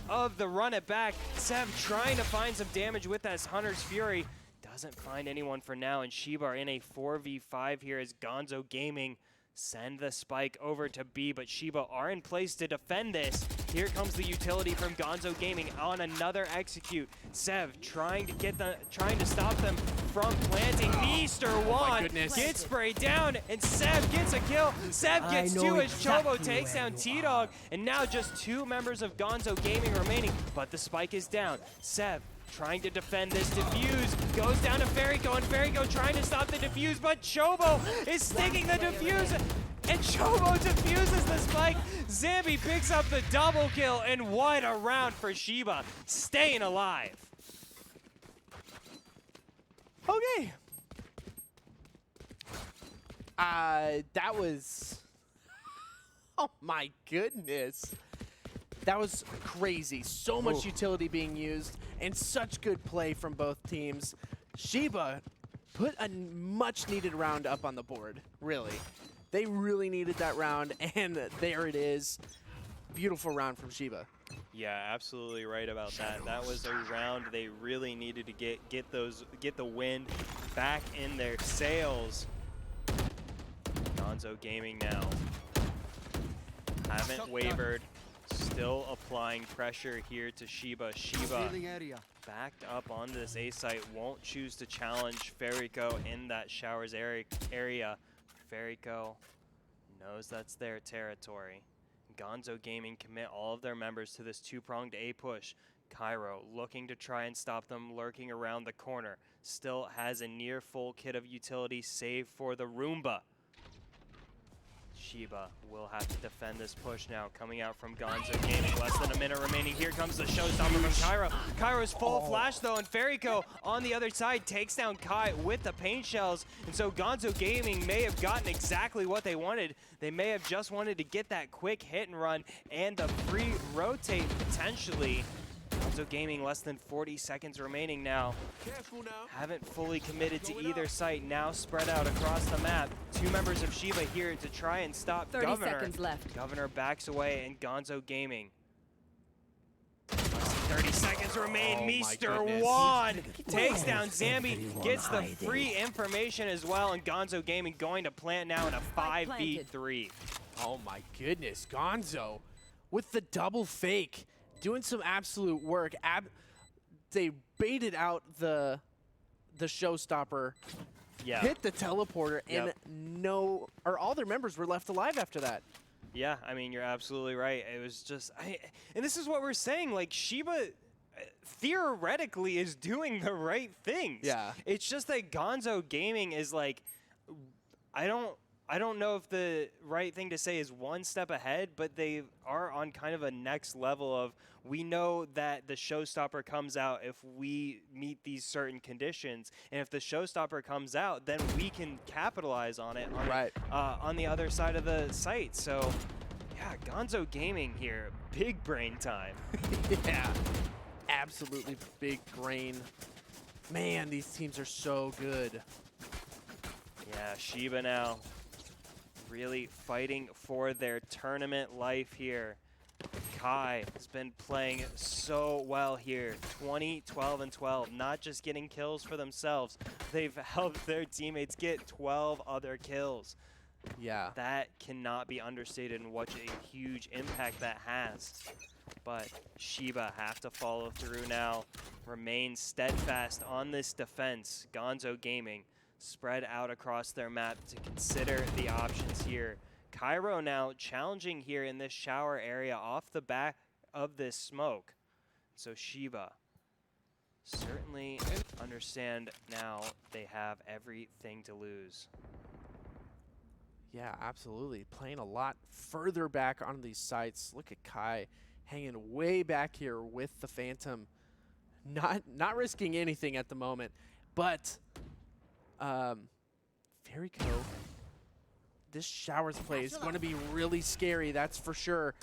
[SPEAKER 2] of the run it back. Sev trying to find some damage with that Hunter's Fury. Doesn't find anyone for now, and Shiba are in a 4v5 here as Gonzo Gaming send the spike over to B, but Shiba are in place to defend this. Here comes the utility from Gonzo Gaming on another execute. Sev trying to stop them from planting. Meester one gets sprayed down, and Sev gets a kill. Sev gets 2 as Chobo takes down T-Dog, and now just 2 members of Gonzo Gaming remaining, but the spike is down. Sev trying to defend this defuse, goes down to Ferrico, and Ferrico trying to stop the defuse, but Chobo is sticking the defuse, and Chobo defuses the spike. Zambi picks up the double kill, and what a round for Shiba, staying alive.
[SPEAKER 1] Okay. That was, oh my goodness. That was crazy. So much utility being used and such good play from both teams. Shiba put a much needed round up on the board, really. They really needed that round, and there it is. Beautiful round from Shiba.
[SPEAKER 2] Yeah, absolutely right about that. That was a round they really needed to get the wind back in their sails. Gonzo Gaming now haven't wavered. Still applying pressure here to Shiba. Shiba backed up on this A site, won't choose to challenge Ferrico in that showers area. Ferrico knows that's their territory. Gonzo Gaming commit all of their members to this 2-pronged A push. Cairo looking to try and stop them lurking around the corner. Still has a near full kit of utility save for the Roomba. Shiba will have to defend this push now, coming out from Gonzo Gaming. Less than a minute remaining. Here comes the showstopper from Cairo. Cairo's full flash though, and Ferrico on the other side takes down Kai with the paint shells. And so Gonzo Gaming may have gotten exactly what they wanted. They may have just wanted to get that quick hit and run and the free rotate potentially. Gonzo Gaming less than 40 seconds remaining now. Haven't fully committed to either site, now spread out across the map. 2 members of Shiba here to try and stop
[SPEAKER 3] 30
[SPEAKER 2] Governor.
[SPEAKER 3] seconds left.
[SPEAKER 2] Governor backs away, and Gonzo Gaming. Less than 30 seconds remain.
[SPEAKER 1] Oh
[SPEAKER 2] Meester
[SPEAKER 1] my goodness.
[SPEAKER 2] one takes down Zambi, gets the free information as well, and Gonzo Gaming going to plant now in a 5v3.
[SPEAKER 1] Oh my goodness, Gonzo with the double fake, doing some absolute work. They baited out the showstopper, hit the teleporter, and all their members were left alive after that.
[SPEAKER 2] Yeah, I mean, you're absolutely right. It was just, and this is what we're saying, like, Shiba theoretically is doing the right things.
[SPEAKER 1] Yeah.
[SPEAKER 2] It's just that Gonzo Gaming is like, I don't know if the right thing to say is one step ahead, but they are on kind of a next level of, we know that the showstopper comes out if we meet these certain conditions, and if the showstopper comes out, then we can capitalize on it on the other side of the site. So, yeah, Gonzo Gaming here, big brain time.
[SPEAKER 1] Yeah, absolutely big brain. Man, these teams are so good.
[SPEAKER 2] Yeah, Shiba now really fighting for their tournament life here. Kai has been playing so well here. 20, 12, and 12. Not just getting kills for themselves. They've helped their teammates get 12 other kills.
[SPEAKER 1] Yeah.
[SPEAKER 2] That cannot be understated in what a huge impact that has. But Shiba have to follow through now. Remain steadfast on this defense. Gonzo Gaming spread out across their map to consider the options here. Cairo now challenging here in this shower area off the back of this smoke. So Shiba certainly understand now they have everything to lose.
[SPEAKER 1] Yeah, absolutely. Playing a lot further back on these sites. Look at Kai hanging way back here with the Phantom. Not risking anything at the moment, but Fairyco, this showers play is going to be really scary, that's for sure.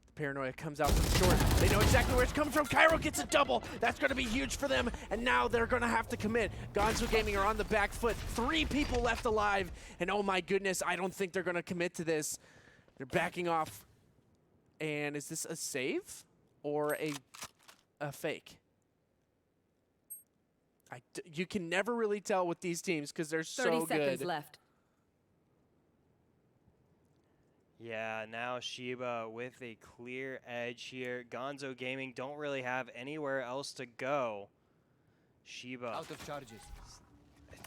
[SPEAKER 1] The paranoia comes out from short. They know exactly where it's coming from. Cairo gets a double. That's going to be huge for them, and now they're going to have to commit. Gonzo Gaming are on the back foot. 3 people left alive, and oh my goodness, I don't think they're going to commit to this. They're backing off. And is this a save or a fake? You can never really tell with these teams because they're so
[SPEAKER 3] 30
[SPEAKER 1] good.
[SPEAKER 3] seconds left.
[SPEAKER 2] Yeah, now Shiba with a clear edge here. Gonzo Gaming don't really have anywhere else to go. Shiba.
[SPEAKER 5] Out of charges.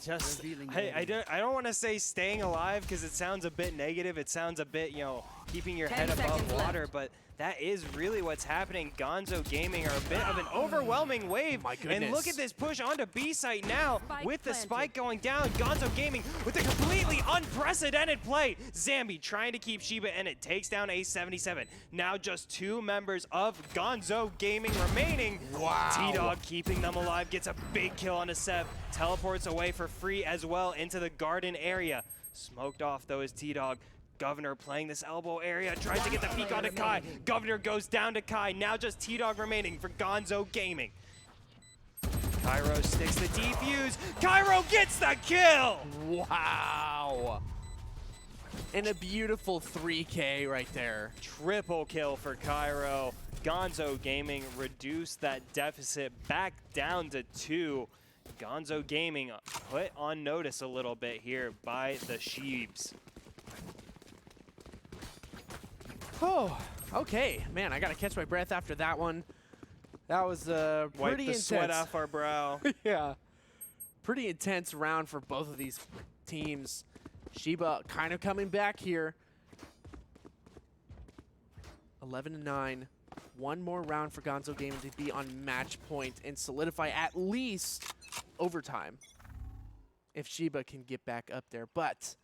[SPEAKER 2] Just,
[SPEAKER 5] Revealing
[SPEAKER 2] I don't want to say staying alive because it sounds a bit negative. It sounds a bit, you know, keeping your
[SPEAKER 3] 10
[SPEAKER 2] head above
[SPEAKER 3] seconds
[SPEAKER 2] water,
[SPEAKER 3] left.
[SPEAKER 2] but that is really what's happening. Gonzo Gaming are a bit of an overwhelming wave.
[SPEAKER 1] My goodness.
[SPEAKER 2] And look at this push onto B site now
[SPEAKER 3] Spike
[SPEAKER 2] with the
[SPEAKER 3] planted.
[SPEAKER 2] spike going down. Gonzo Gaming with a completely unprecedented play. Zambi trying to keep Shiba and it takes down A77. Now just 2 members of Gonzo Gaming remaining.
[SPEAKER 1] Wow.
[SPEAKER 2] T-Dog keeping them alive, gets a big kill on a Seb. Teleports away for free as well into the garden area. Smoked off though is T-Dog. Governor playing this elbow area, tries to get the peek onto Kai. Governor goes down to Kai. Now just T-Dog remaining for Gonzo Gaming. Cairo sticks the defuse. Cairo gets the kill!
[SPEAKER 1] Wow. And a beautiful 3K right there.
[SPEAKER 2] Triple kill for Cairo. Gonzo Gaming reduced that deficit back down to 2. Gonzo Gaming put on notice a little bit here by the Sheebs.
[SPEAKER 1] Oh, okay. Man, I got to catch my breath after that one. That was
[SPEAKER 2] Wipe
[SPEAKER 1] pretty
[SPEAKER 2] the
[SPEAKER 1] intense.
[SPEAKER 2] sweat off our brow.
[SPEAKER 1] Yeah. Pretty intense round for both of these teams. Shiba kind of coming back here. 11-9. One more round for Gonzo Gaming to be on match point and solidify at least overtime if Shiba can get back up there. But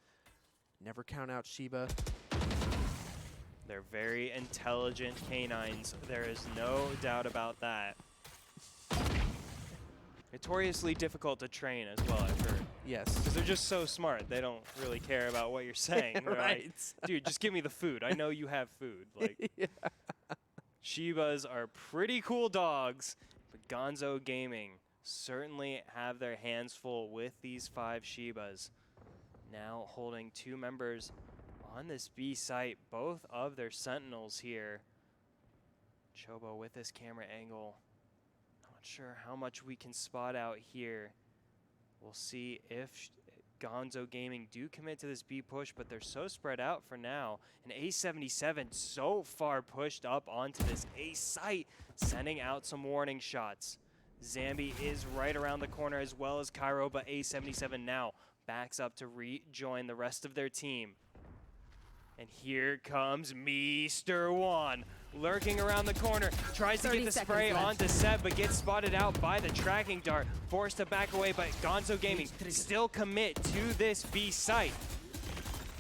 [SPEAKER 1] never count out Shiba.
[SPEAKER 2] They're very intelligent canines. There is no doubt about that. Notoriously difficult to train as well, I've heard.
[SPEAKER 1] Yes.
[SPEAKER 2] Because they're just so smart. They don't really care about what you're saying. They're
[SPEAKER 1] Right.
[SPEAKER 2] like, dude, just give me the food. I know you have food. Like,
[SPEAKER 1] Yeah.
[SPEAKER 2] Shibas are pretty cool dogs, but Gonzo Gaming certainly have their hands full with these 5 Shibas. Now holding 2 members on this B site, both of their sentinels here. Chobo with this camera angle. Not sure how much we can spot out here. We'll see if Gonzo Gaming do commit to this B push, but they're so spread out for now. And A77 so far pushed up onto this A site, sending out some warning shots. Zambi is right around the corner as well as Cairo, but A77 now backs up to rejoin the rest of their team. And here comes Mr. Juan, lurking around the corner, tries to get the spray onto Seb, but gets spotted out by the tracking dart, forced to back away, but Gonzo Gaming still commit to this B site.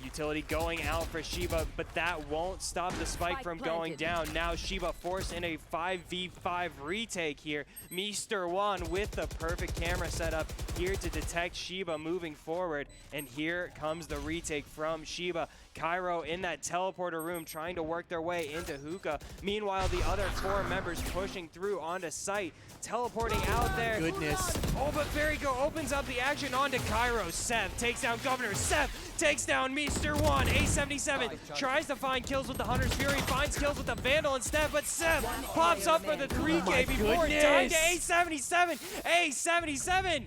[SPEAKER 2] Utility going out for Shiba, but that won't stop the spike from going down. Now Shiba forced in a 5v5 retake here. Mr. Juan with the perfect camera setup here to detect Shiba moving forward. And here comes the retake from Shiba. Cairo in that teleporter room trying to work their way into hookah. Meanwhile, the other 4 members pushing through onto site, teleporting out there.
[SPEAKER 1] Goodness.
[SPEAKER 2] Oh, but Verico opens up the action onto Cairo. Seth takes down Governor. Seth takes down Mr. Juan. A77 tries to find kills with the Hunter's Fury, finds kills with the Vandal instead, but Seth pops up for the 3K before time to A77. A77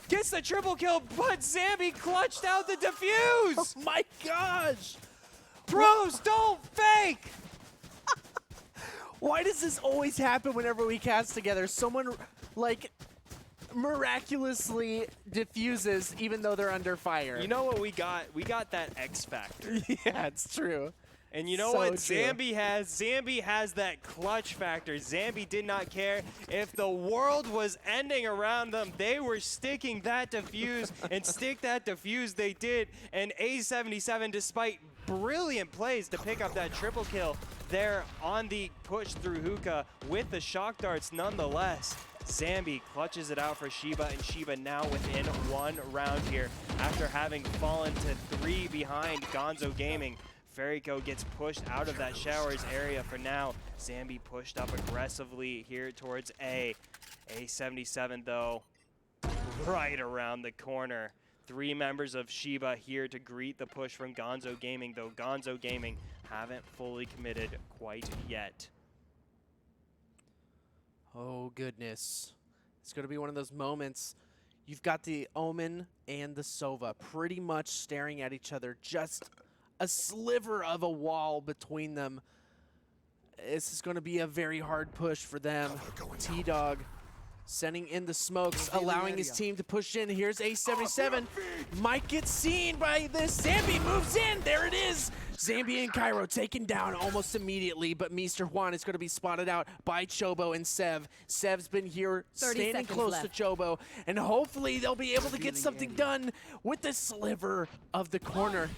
[SPEAKER 2] gets the triple kill, but Zambi clutched out the defuse.
[SPEAKER 1] Oh my gosh.
[SPEAKER 2] Pros, don't fake.
[SPEAKER 1] Why does this always happen whenever we cast together? Someone, like, miraculously diffuses even though they're under fire.
[SPEAKER 2] You know what we got? We got that X factor.
[SPEAKER 1] Yeah, it's true.
[SPEAKER 2] And you know
[SPEAKER 1] So
[SPEAKER 2] what
[SPEAKER 1] true.
[SPEAKER 2] Zambi has? Zambi has that clutch factor. Zambi did not care if the world was ending around them. They were sticking that defuse, and stick that defuse they did. And A77, despite brilliant plays to pick up that triple kill there on the push through hookah with the shock darts nonetheless. Zambi clutches it out for Shiba, and Shiba now within 1 round here after having fallen to 3 behind Gonzo Gaming. Verico gets pushed out of that showers area for now. Zambi pushed up aggressively here towards A. A77 though, right around the corner. 3 members of Shiba here to greet the push from Gonzo Gaming, though Gonzo Gaming haven't fully committed quite yet.
[SPEAKER 1] Oh, goodness. It's going to be one of those moments. You've got the Omen and the Sova pretty much staring at each other. Just a sliver of a wall between them. This is going to be a very hard push for them. T-Dog sending in the smokes, allowing his team to push in. Here's A77. Might get seen by this. Zambi moves in. There it is. Zambi and Cairo taken down almost immediately, but Mr. Juan is going to be spotted out by Chobo and Sev. Sev's been here standing close to Chobo, and hopefully they'll be able to get something done with the sliver of the corner.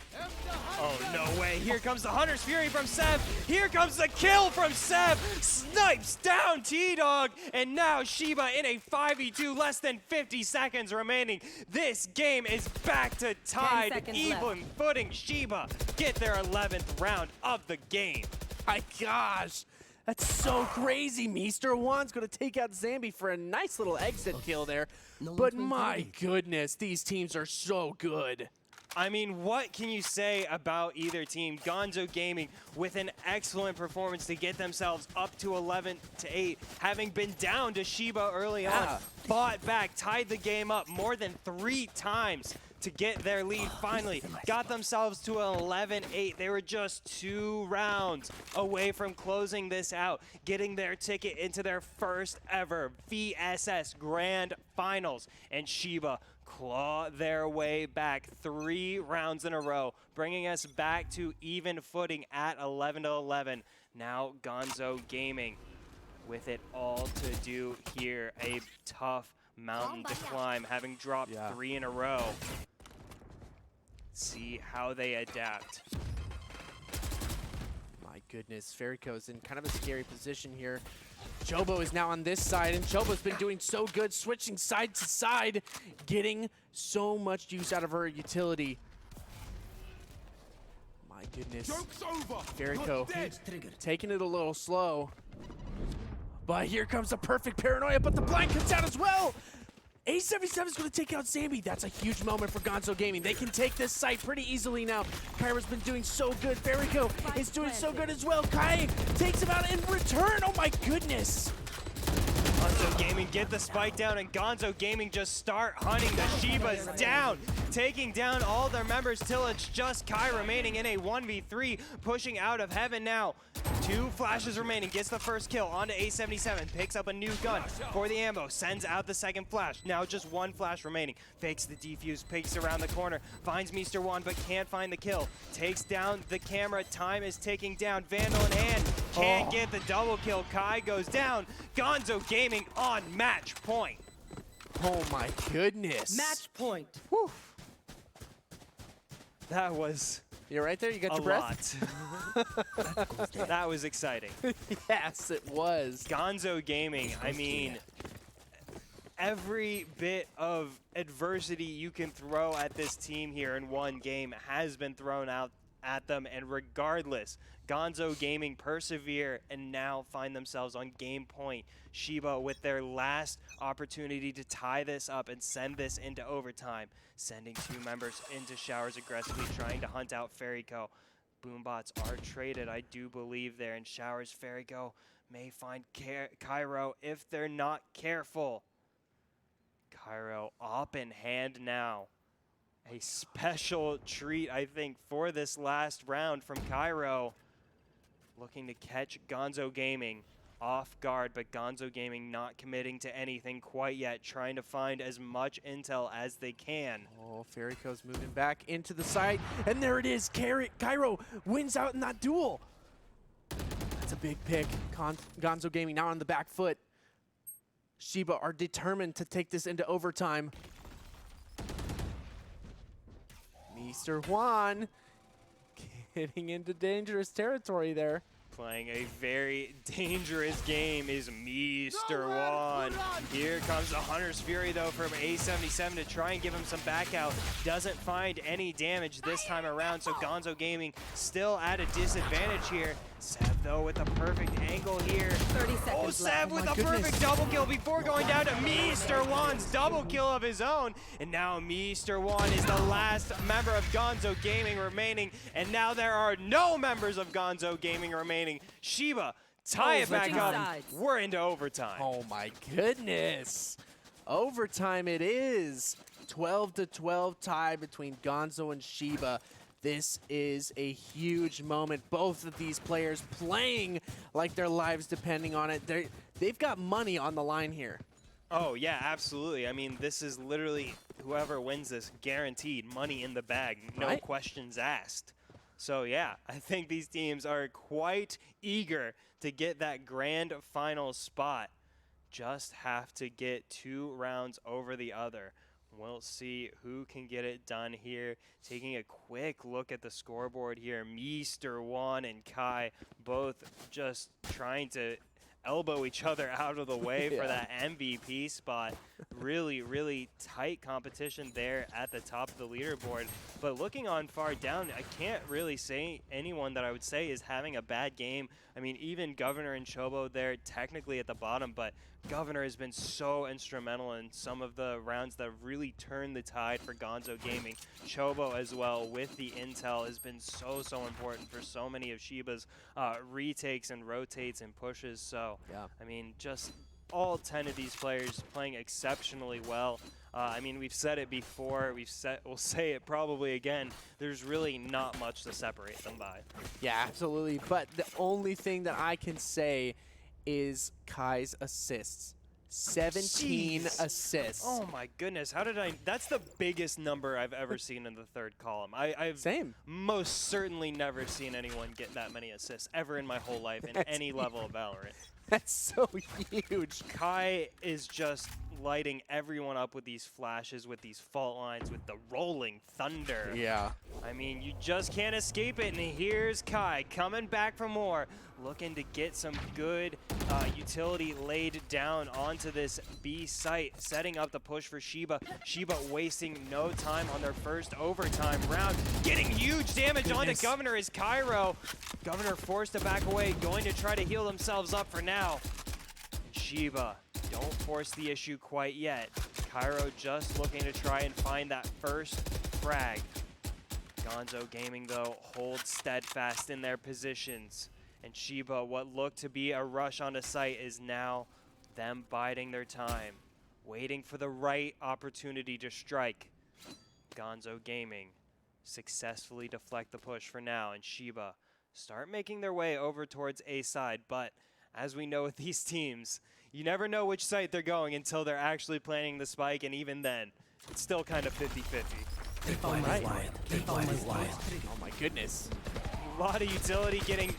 [SPEAKER 2] Oh, no way. Here comes the Hunter's Fury from Sev. Here comes the kill from Sev. Snipes down T-Dog. And now Shiba in a 5v2, less than 50 seconds remaining. This game is back to tied, even footing. Shiba get their 11th round of the game.
[SPEAKER 1] My gosh. That's so crazy. Mr. Juan's going to take out Zambi for a nice little exit kill there. But my goodness, these teams are so good.
[SPEAKER 2] I mean, what can you say about either team? Gonzo Gaming with an excellent performance to get themselves up to 11-8, having been down to Shiba early on, fought back, tied the game up more than 3 times to get their lead finally, got themselves to 11-8. They were just 2 rounds away from closing this out, getting their ticket into their first ever VSS Grand Finals, and Shiba claw their way back 3 rounds in a row, bringing us back to even footing at 11-11. Now Gonzo Gaming with it all to do here. A tough mountain to climb, having dropped 3 in a row. See how they adapt.
[SPEAKER 1] My goodness, Verico's in kind of a scary position here. Chobo is now on this side, and Chobo's been doing so good, switching side to side, getting so much use out of her utility. My goodness.
[SPEAKER 4] Joke's over.
[SPEAKER 1] Verico taking it a little slow. But here comes a perfect paranoia, but the blind comes out as well. A77 is going to take out Zambi. That's a huge moment for Gonzo Gaming. They can take this site pretty easily now. Kyra's been doing so good. Verico is doing so good as well. Kai takes him out in return. Oh my goodness.
[SPEAKER 2] Gonzo Gaming get the spike down, and Gonzo Gaming just start hunting the Shibas down, taking down all their members till it's just Kai remaining in a 1v3, pushing out of heaven now. 2 flashes remaining, gets the first kill onto A77, picks up a new gun for the ammo, sends out the second flash. Now just 1 flash remaining, fakes the defuse, peeks around the corner, finds Mr. One but can't find the kill, takes down the camera, time is ticking down, Vandal in hand, can't get the double kill, Kai goes down, Gonzo Gaming on match point.
[SPEAKER 1] Oh my goodness.
[SPEAKER 3] Match point.
[SPEAKER 1] Whew.
[SPEAKER 2] That was
[SPEAKER 1] You're right there, you got
[SPEAKER 2] a
[SPEAKER 1] your breath?
[SPEAKER 2] lot. That was exciting.
[SPEAKER 1] Yes, it was.
[SPEAKER 2] Gonzo Gaming, I mean, every bit of adversity you can throw at this team here in one game has been thrown out at them, and regardless, Gonzo Gaming persevere and now find themselves on game point. Shiba with their last opportunity to tie this up and send this into overtime, sending 2 members into showers aggressively, trying to hunt out Fairyco. Boombots are traded, I do believe, there in showers. Fairyco may find Cairo if they're not careful. Cairo up in hand now. A special treat, I think, for this last round from Cairo. Looking to catch Gonzo Gaming off guard, but Gonzo Gaming not committing to anything quite yet, trying to find as much intel as they can.
[SPEAKER 1] Oh, Fairyco's moving back into the site, and there it is. Cairo wins out in that duel. That's a big pick. Gonzo Gaming now on the back foot. Shiba are determined to take this into overtime. Mr. Juan getting into dangerous territory there.
[SPEAKER 2] Playing a very dangerous game is Mr. Juan. Here comes the Hunter's Fury, though, from A77 to try and give him some back out. Doesn't find any damage this time around, so Gonzo Gaming still at a disadvantage here. Seb, though, with a perfect angle here.
[SPEAKER 3] 30 seconds
[SPEAKER 2] Oh,
[SPEAKER 3] left.
[SPEAKER 2] Seb with a perfect double kill before going down to Mr. Juan's double kill of his own. And now Mr. Juan is the last member of Gonzo Gaming remaining. And now there are no members of Gonzo Gaming remaining. Shiba, tie it back up.
[SPEAKER 3] sides.
[SPEAKER 2] We're into overtime.
[SPEAKER 1] Oh my goodness. Overtime it is. 12-12 tie between Gonzo and Shiba. This is a huge moment. Both of these players playing like their lives depending on it. They've got money on the line here.
[SPEAKER 2] Oh, yeah, absolutely. I mean, this is literally whoever wins this guaranteed money in the bag. No
[SPEAKER 1] Right.
[SPEAKER 2] questions asked. So, yeah, I think these teams are quite eager to get that grand final spot. Just have to get 2 rounds over the other. We'll see who can get it done here. Taking a quick look at the scoreboard here. Mr. Juan and Kai both just trying to elbow each other out of the way for that MVP spot. Really, really tight competition there at the top of the leaderboard. But looking on far down, I can't really say anyone that I would say is having a bad game. I mean, even Governor and Chobo there technically at the bottom, but Governor has been so instrumental in some of the rounds that really turned the tide for Gonzo Gaming. Chobo as well with the intel has been so important for so many of Shiba's retakes and rotates and pushes. So,
[SPEAKER 1] Yeah.
[SPEAKER 2] I mean, just all 10 of these players playing exceptionally well. I mean, we've said it before, we'll say it probably again. There's really not much to separate them by.
[SPEAKER 1] Yeah, absolutely. But the only thing that I can say is Kai's assists. 17
[SPEAKER 2] Jeez.
[SPEAKER 1] assists.
[SPEAKER 2] Oh my goodness, how did I? That's the biggest number I've ever seen in the third column. I've
[SPEAKER 1] Same.
[SPEAKER 2] most certainly never seen anyone get that many assists ever in my whole life in any level of Valorant.
[SPEAKER 1] That's so huge.
[SPEAKER 2] Kai is just lighting everyone up with these flashes, with these fault lines, with the rolling thunder.
[SPEAKER 1] Yeah.
[SPEAKER 2] I mean, you just can't escape it, and here's Kai coming back for more, looking to get some good utility laid down onto this B site, setting up the push for Shiba. Shiba wasting no time on their first overtime round, getting huge damage onto Governor as Cairo. Governor forced to back away, going to try to heal themselves up for now. Shiba, don't force the issue quite yet. Cairo just looking to try and find that first frag. Gonzo Gaming, though, holds steadfast in their positions. And Shiba, what looked to be a rush onto site, is now them biding their time, waiting for the right opportunity to strike. Gonzo Gaming successfully deflect the push for now, and Shiba start making their way over towards A side, but as we know with these teams, you never know which site they're going until they're actually planning the spike, and even then, it's still kind of 50-50.
[SPEAKER 1] Oh my goodness.
[SPEAKER 2] A lot of utility getting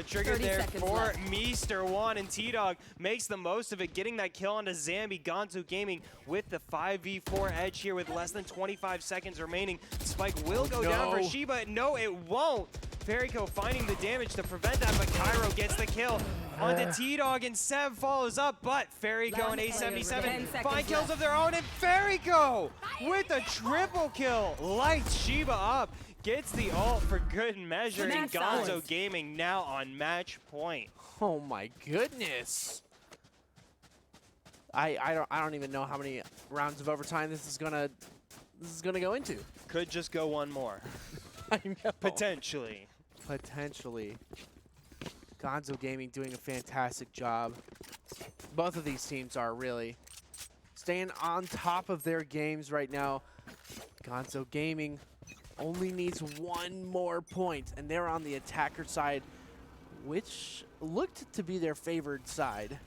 [SPEAKER 2] triggered
[SPEAKER 3] 30
[SPEAKER 2] there
[SPEAKER 3] seconds
[SPEAKER 2] for
[SPEAKER 3] left.
[SPEAKER 2] Meester. One, and T-Dog makes the most of it, getting that kill onto Zambi. Gonzo Gaming with the 5v4 edge here with less than 25 seconds remaining. Spike will go down for Shiba. No, it won't. Fairyco finding the damage to prevent that, but Cairo gets the kill onto T-Dog, and Sev follows up, but Fairyco and A77 find kills of their own, and Fairyco with a triple kill lights Shiba up, gets the ult for good measure, and Gonzo Gaming now on match point.
[SPEAKER 1] Oh my goodness. I don't even know how many rounds of overtime this is gonna go into.
[SPEAKER 2] Could just go one more.
[SPEAKER 1] I know.
[SPEAKER 2] Potentially.
[SPEAKER 1] Potentially. Gonzo Gaming doing a fantastic job. Both of these teams are really staying on top of their games right now. Gonzo Gaming only needs one more point, and they're on the attacker side, which looked to be their favored side.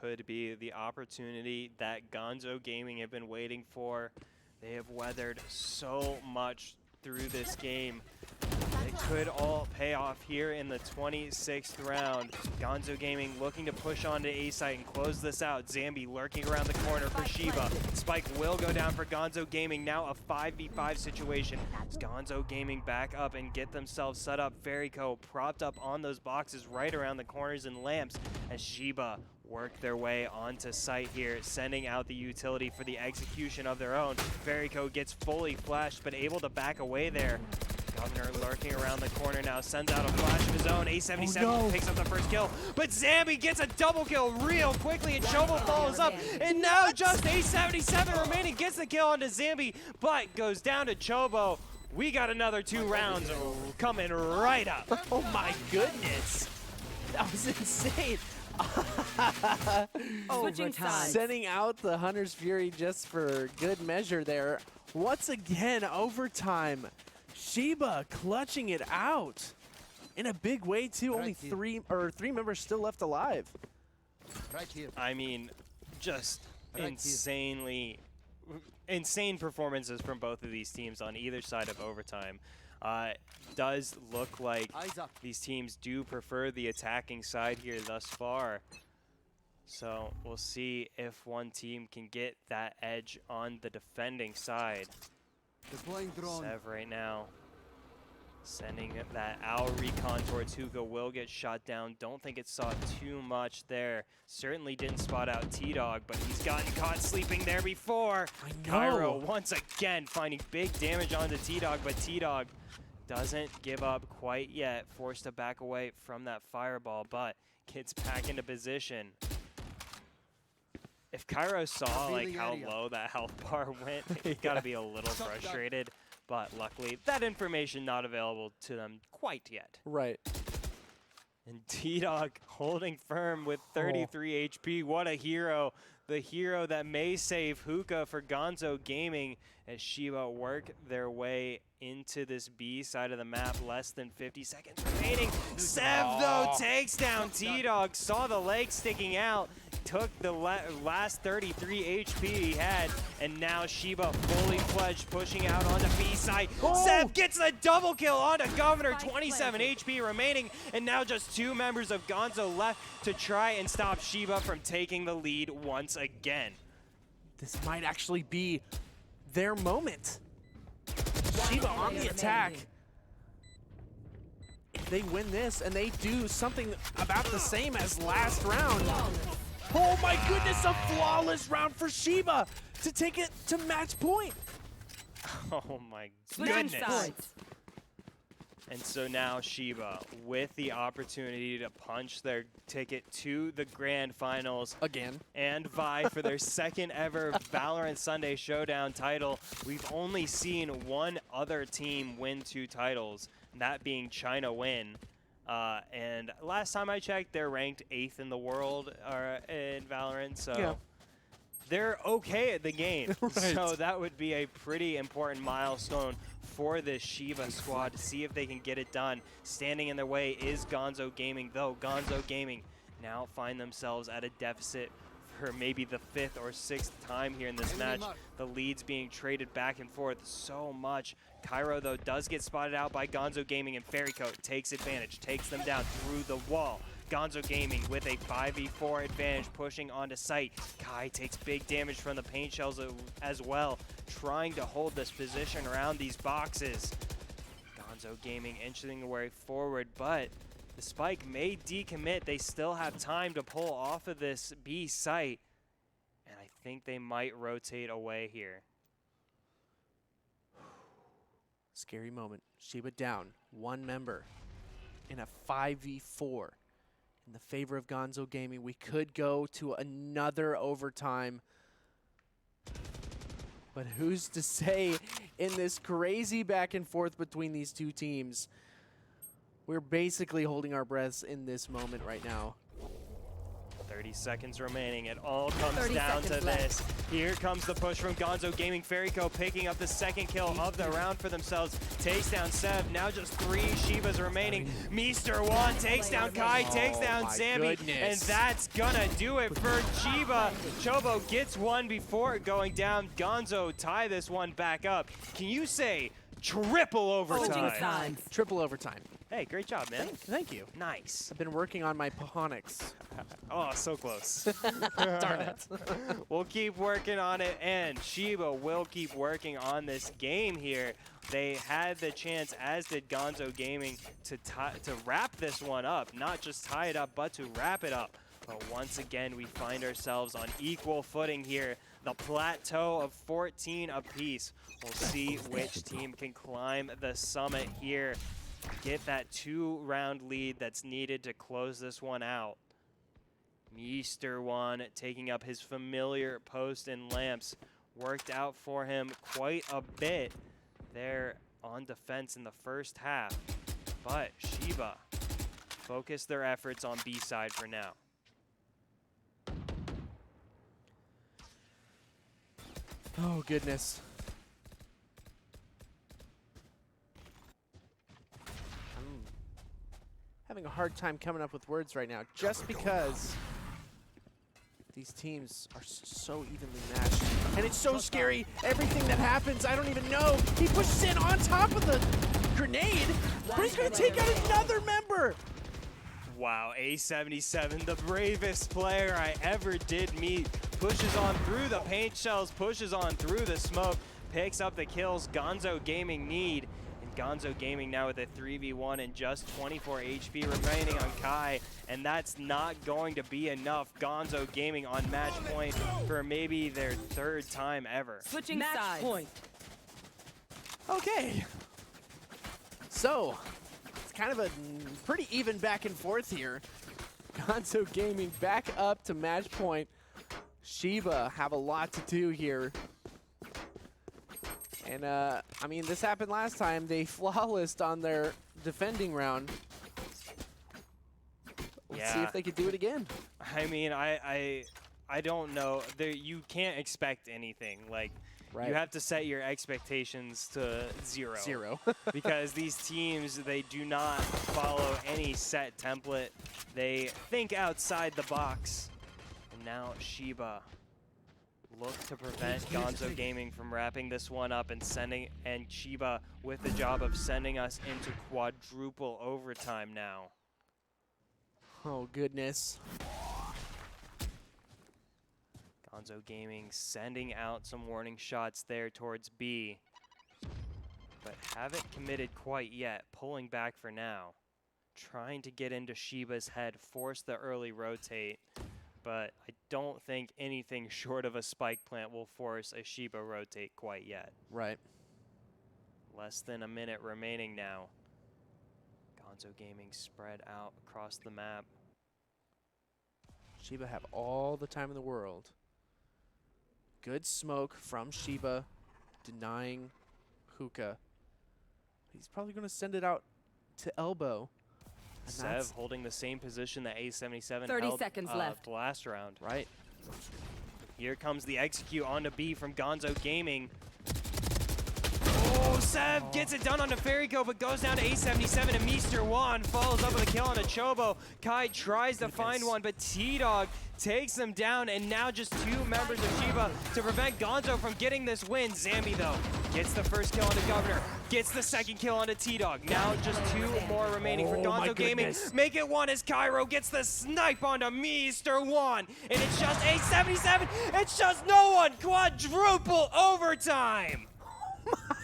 [SPEAKER 2] Could be the opportunity that Gonzo Gaming have been waiting for. They have weathered so much through this game. It could all pay off here in the 26th round. Gonzo Gaming looking to push on to A site and close this out. Zambi lurking around the corner for Shiba. Spike will go down for Gonzo Gaming. Now a 5v5 situation. Gonzo Gaming back up and get themselves set up. Fairyco propped up on those boxes right around the corners and lamps as Shiba work their way onto site here, sending out the utility for the execution of their own. Fairyco gets fully flashed, but able to back away there. Governor lurking around the corner now, sends out a flash of his own. A77 picks up the first kill, but Zambi gets a double kill real quickly, and Chobo follows up, and now just A77 remaining, gets the kill onto Zambi, but goes down to Chobo. We got another 2 rounds coming right up.
[SPEAKER 1] Oh my goodness. That was insane.
[SPEAKER 3] Switching sides.
[SPEAKER 1] Sending out the Hunter's Fury just for good measure there. Once again, overtime. Shiba clutching it out in a big way too. Only three members still left alive.
[SPEAKER 5] Right here.
[SPEAKER 2] I mean, just
[SPEAKER 5] Right
[SPEAKER 2] insane performances from both of these teams on either side of overtime. Does look like
[SPEAKER 5] Eyes up.
[SPEAKER 2] these teams do prefer the attacking side here thus far. So we'll see if one team can get that edge on the defending side.
[SPEAKER 5] Deploying drone.
[SPEAKER 2] Sev right now sending that owl recon towards Hugo, will get shot down. Don't think it saw too much there. Certainly didn't spot out T-Dog, but he's gotten caught sleeping there before.
[SPEAKER 1] I know.
[SPEAKER 2] Cairo once again finding big damage onto T-Dog, but T-Dog doesn't give up quite yet. Forced to back away from that fireball, but gets back into position. If Cairo saw like how low that health bar went, he's got to be a little frustrated. But luckily, that information not available to them quite yet.
[SPEAKER 1] Right.
[SPEAKER 2] And T-Dog holding firm with 33 HP. What a hero. The hero that may save Hookah for Gonzo Gaming as Shiba work their way into this B side of the map. Less than 50 seconds remaining. Sev, though, takes down T-Dog. Saw the leg sticking out. Took the last 33 HP he had, and now Shiba fully fledged, pushing out onto B side. Sev gets a double kill onto Governor, 27 HP remaining, and now just 2 members of Gonzo left to try and stop Shiba from taking the lead once again.
[SPEAKER 1] This might actually be their moment. Shiba on the attack. If they win this and they do something about the same as last round. Oh my goodness, a flawless round for Shiba to take it to match point.
[SPEAKER 2] Oh my
[SPEAKER 3] Switching
[SPEAKER 2] goodness.
[SPEAKER 3] sides.
[SPEAKER 2] And so now Shiba, with the opportunity to punch their ticket to the grand finals
[SPEAKER 1] Again.
[SPEAKER 2] and vie for their second ever Valorant Sunday Showdown title. We've only seen one other team win 2 titles, that being China win. And last time I checked, they're ranked 8th in the world in Valorant, so
[SPEAKER 1] Yeah.
[SPEAKER 2] they're okay at the game.
[SPEAKER 1] Right.
[SPEAKER 2] So that would be a pretty important milestone for this Shiba squad to see if they can get it done. Standing in their way is Gonzo Gaming, though Gonzo Gaming now find themselves at a deficit for maybe the 5th or 6th time here in this match. The leads being traded back and forth so much. Cairo, though, does get spotted out by Gonzo Gaming, and Fairycoat takes advantage, takes them down through the wall. Gonzo Gaming with a 5v4 advantage pushing onto site. Kai takes big damage from the paint shells as well, trying to hold this position around these boxes. Gonzo Gaming inching their way forward, but the spike may decommit. They still have time to pull off of this B site, and I think they might rotate away here.
[SPEAKER 1] Scary moment. Shiba down. 1 member in a 5v4 in the favor of Gonzo Gaming. We could go to another overtime. But who's to say in this crazy back and forth between these two teams? We're basically holding our breaths in this moment right now.
[SPEAKER 2] 30 seconds remaining. It all comes
[SPEAKER 3] 30
[SPEAKER 2] down to
[SPEAKER 3] seconds
[SPEAKER 2] this. Here comes the push from Gonzo Gaming. Fairyco picking up the 2nd kill of the round for themselves. Takes down Seb. Now just 3 Shibas remaining. Meester 1 takes down Kai, takes down
[SPEAKER 1] my
[SPEAKER 2] Zambi. And
[SPEAKER 1] goodness.
[SPEAKER 2] that's gonna do it for Shiba. Chobo gets 1 before going down. Gonzo tie this one back up. Can you say triple overtime?
[SPEAKER 3] Sides.
[SPEAKER 1] Triple overtime.
[SPEAKER 2] Hey, great job, man.
[SPEAKER 1] Thank you.
[SPEAKER 2] Nice.
[SPEAKER 1] I've been working on my Pahonics.
[SPEAKER 2] Oh, so close.
[SPEAKER 1] Darn it.
[SPEAKER 2] We'll keep working on it, and Shiba will keep working on this game here. They had the chance, as did Gonzo Gaming, to wrap this one up. Not just tie it up, but to wrap it up. But once again, we find ourselves on equal footing here. The plateau of 14 apiece. We'll see which team can climb the summit here. Get that 2-round lead that's needed to close this one out. Meester 1 taking up his familiar post and lamps. Worked out for him quite a bit there on defense in the first half. But Shiba focus their efforts on B side for now.
[SPEAKER 1] Oh, goodness. I'm having a hard time coming up with words right now, just because these teams are so evenly matched. And it's so scary. Everything that happens, I don't even know. He pushes in on top of the grenade, but he's going to take out another member.
[SPEAKER 2] Wow, A77, the bravest player I ever did meet. Pushes on through the paint shells, pushes on through the smoke, picks up the kills Gonzo Gaming need. And Gonzo Gaming now with a 3v1 and just 24 HP remaining on Kai. And that's not going to be enough. Gonzo Gaming on match point for maybe their 3rd time ever.
[SPEAKER 3] Switching sides. Point.
[SPEAKER 1] Okay. So, it's kind of a pretty even back and forth here. Gonzo Gaming back up to match point. Shiba have a lot to do here. And, I mean, this happened last time. They flawlessed on their defending round. Let's see if they could do it again.
[SPEAKER 2] I mean, I don't know. You can't expect anything. Like,
[SPEAKER 1] Right.
[SPEAKER 2] you have to set your expectations to 0.
[SPEAKER 1] 0.
[SPEAKER 2] Because these teams, they do not follow any set template. They think outside the box. And now Shiba look to prevent Gonzo Gaming from wrapping this one up and Shiba with the job of sending us into quadruple overtime now.
[SPEAKER 1] Oh, goodness.
[SPEAKER 2] Gonzo Gaming sending out some warning shots there towards B, but haven't committed quite yet, pulling back for now. Trying to get into Shiba's head, force the early rotate, but I don't think anything short of a spike plant will force a Shiba rotate quite yet.
[SPEAKER 1] Right.
[SPEAKER 2] Less than a minute remaining now. Gonzo Gaming spread out across the map.
[SPEAKER 1] Shiba have all the time in the world. Good smoke from Shiba, denying Hookah. He's probably going to send it out to elbow. And
[SPEAKER 2] Sev holding the same position that A77
[SPEAKER 3] 30
[SPEAKER 2] held
[SPEAKER 3] seconds left.
[SPEAKER 2] the last round.
[SPEAKER 1] Right.
[SPEAKER 2] Here comes the execute onto B from Gonzo Gaming. Oh, Sev gets it done on the Fairy Go, but goes down to A77, and Mr. Juan follows up with a kill on a Chobo. Kai tries to find one, but T-Dog takes them down, and now just 2 members of Shiba to prevent Gonzo from getting this win. Zambi, though, gets the first kill on the Governor, gets the second kill on the T-Dog. Now just 2 more remaining for Gonzo Gaming. Make it 1 as Cairo gets the snipe onto Mr. Juan, and it's just A77, it's just no one, quadruple overtime!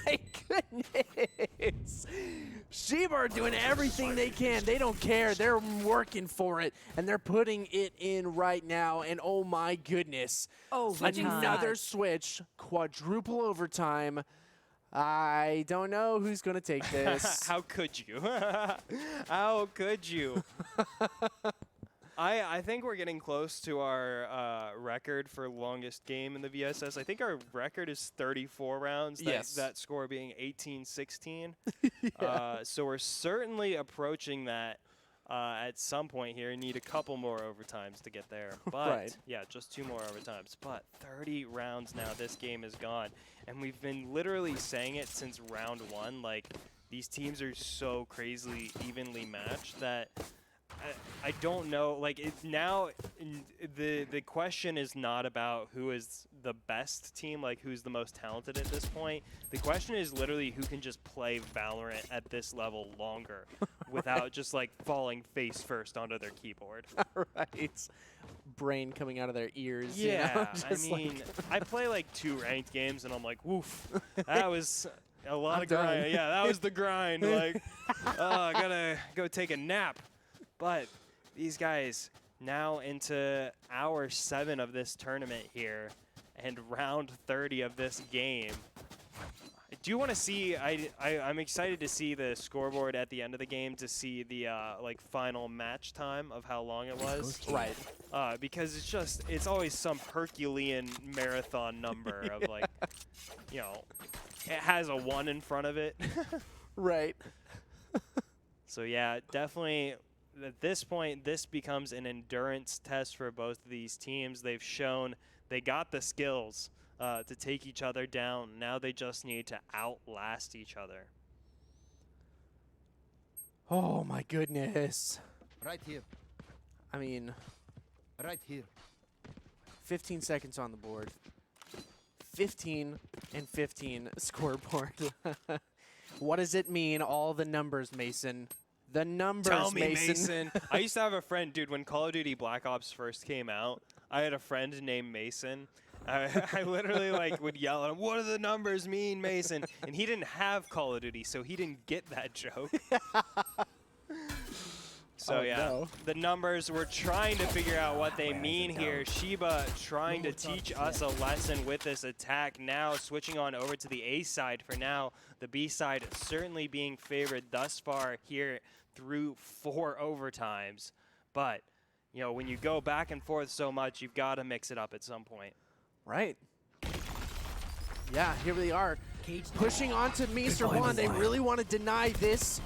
[SPEAKER 1] My goodness. Shiba are doing everything they can. They don't care. They're working for it, and they're putting it in right now. And oh my goodness. Another switch, quadruple overtime. I don't know who's going to take this.
[SPEAKER 2] How could you? How could you? I think we're getting close to our record for longest game in the VSS. I think our record is 34 rounds, that score being 18-16.
[SPEAKER 1] Yeah.
[SPEAKER 2] So we're certainly approaching that at some point here. Need a couple more overtimes to get there. But
[SPEAKER 1] Right.
[SPEAKER 2] yeah, just 2 more overtimes. But 30 rounds now, this game is gone. And we've been literally saying it since round 1. Like, these teams are so crazily evenly matched that I don't know, like now the question is not about who is the best team, like who's the most talented at this point. The question is literally who can just play Valorant at this level longer without just like falling face first onto their keyboard.
[SPEAKER 1] Right. Brain coming out of their ears.
[SPEAKER 2] Yeah,
[SPEAKER 1] you know?
[SPEAKER 2] I
[SPEAKER 1] Just
[SPEAKER 2] mean, I play like 2 ranked games and I'm like, woof, that was a lot of
[SPEAKER 1] done.
[SPEAKER 2] grind. Yeah, that was the grind. Like, oh, I gotta go take a nap. But these guys now into hour 7 of this tournament here and round 30 of this game. I do want to see, I'm excited to see the scoreboard at the end of the game to see the like final match time of how long it was.
[SPEAKER 1] Right.
[SPEAKER 2] Because it's always some Herculean marathon number of like, you know, it has a 1 in front of it.
[SPEAKER 1] Right.
[SPEAKER 2] So yeah, definitely. At this point, this becomes an endurance test for both of these teams. They've shown they got the skills to take each other down. Now they just need to outlast each other.
[SPEAKER 1] Oh my goodness.
[SPEAKER 5] Right here.
[SPEAKER 1] I mean,
[SPEAKER 5] Right here.
[SPEAKER 1] 15 seconds on the board. 15 and 15 scoreboard. What does it mean, all the numbers, Mason? The numbers,
[SPEAKER 2] Tell me,
[SPEAKER 1] Mason.
[SPEAKER 2] I used to have a friend, dude, when Call of Duty Black Ops first came out, I had a friend named Mason. I literally like would yell at him, "What do the numbers mean, Mason?" And he didn't have Call of Duty, so he didn't get that joke. So
[SPEAKER 1] Oh,
[SPEAKER 2] yeah,
[SPEAKER 1] no.
[SPEAKER 2] the numbers, we're trying to figure out what they mean here. Shiba trying to teach us a lesson with this attack. Now switching on over to the A side for now. The B side certainly being favored thus far here through 4 overtimes. But, you know, when you go back and forth so much, you've got to mix it up at some point.
[SPEAKER 1] Right. Yeah, here they are. Pushing onto Mr. Juan. They really want to deny this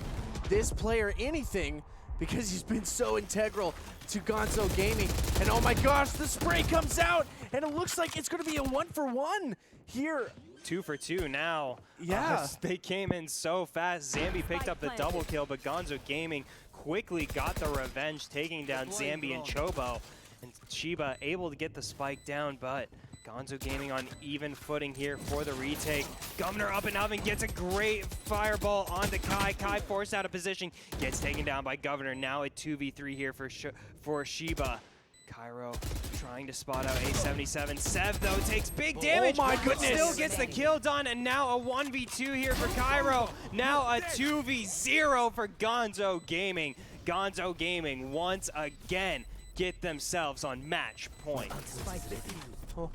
[SPEAKER 1] player anything because he's been so integral to Gonzo Gaming. And oh my gosh, the spray comes out, and it looks like it's going to be a 1-for-1 here.
[SPEAKER 2] 2 for 2 now.
[SPEAKER 1] Yeah.
[SPEAKER 2] They came in so fast. Zambi picked up the double kill, but Gonzo Gaming quickly got the revenge, taking down Zambi and Chobo. And Shiba able to get the spike down, but Gonzo Gaming on even footing here for the retake. Governor up and up and gets a great fireball onto Kai. Kai forced out of position, gets taken down by Governor. Now a 2v3 here for Shiba. Cairo trying to spot out A77. Sev, though, takes big damage.
[SPEAKER 1] Oh my
[SPEAKER 2] but
[SPEAKER 1] goodness.
[SPEAKER 2] still gets the kill done, and now a 1v2 here for Cairo. Now a 2v0 for Gonzo Gaming. Gonzo Gaming once again get themselves on match point.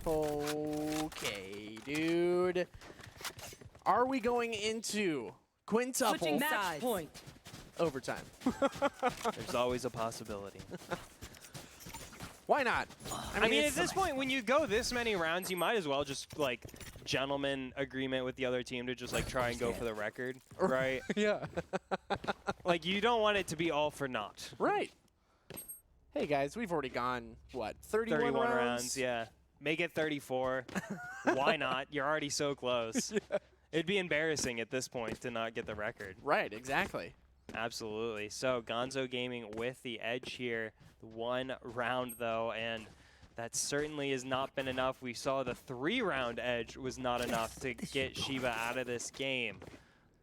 [SPEAKER 1] Okay, dude. Are we going into quintuple?
[SPEAKER 3] Switching match point.
[SPEAKER 1] overtime.
[SPEAKER 2] There's always a possibility.
[SPEAKER 1] Why not?
[SPEAKER 2] I mean, at
[SPEAKER 1] it's-
[SPEAKER 2] this point, when you go this many rounds, you might as well just, like, gentleman agreement with the other team to just, like, try and go for the record, right?
[SPEAKER 1] Yeah.
[SPEAKER 2] Like, you don't want it to be all for naught.
[SPEAKER 1] Right. Hey, guys, we've already gone, what, 31
[SPEAKER 2] 31
[SPEAKER 1] rounds?
[SPEAKER 2] rounds, yeah. Make it 34. Why not? You're already so close.
[SPEAKER 1] Yeah.
[SPEAKER 2] It'd be embarrassing at this point to not get the record.
[SPEAKER 1] Right, exactly.
[SPEAKER 2] Absolutely. So Gonzo Gaming with the edge here. 1 round, though, and that certainly has not been enough. We saw the 3-round edge was not enough to get Shiba out of this game.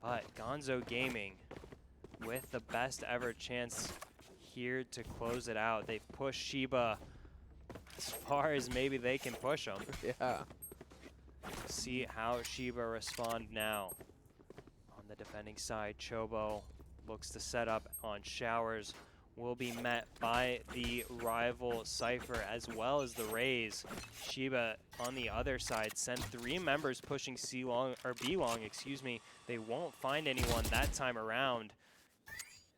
[SPEAKER 2] But Gonzo Gaming with the best ever chance here to close it out. They've pushed Shiba as far as maybe they can push them.
[SPEAKER 1] Yeah.
[SPEAKER 2] See how Shiba respond now. On the defending side, Chobo looks to set up on Showers. Will be met by the rival Cypher as well as the Rays. Shiba on the other side sent 3 members pushing C long or B long, excuse me. They won't find anyone that time around.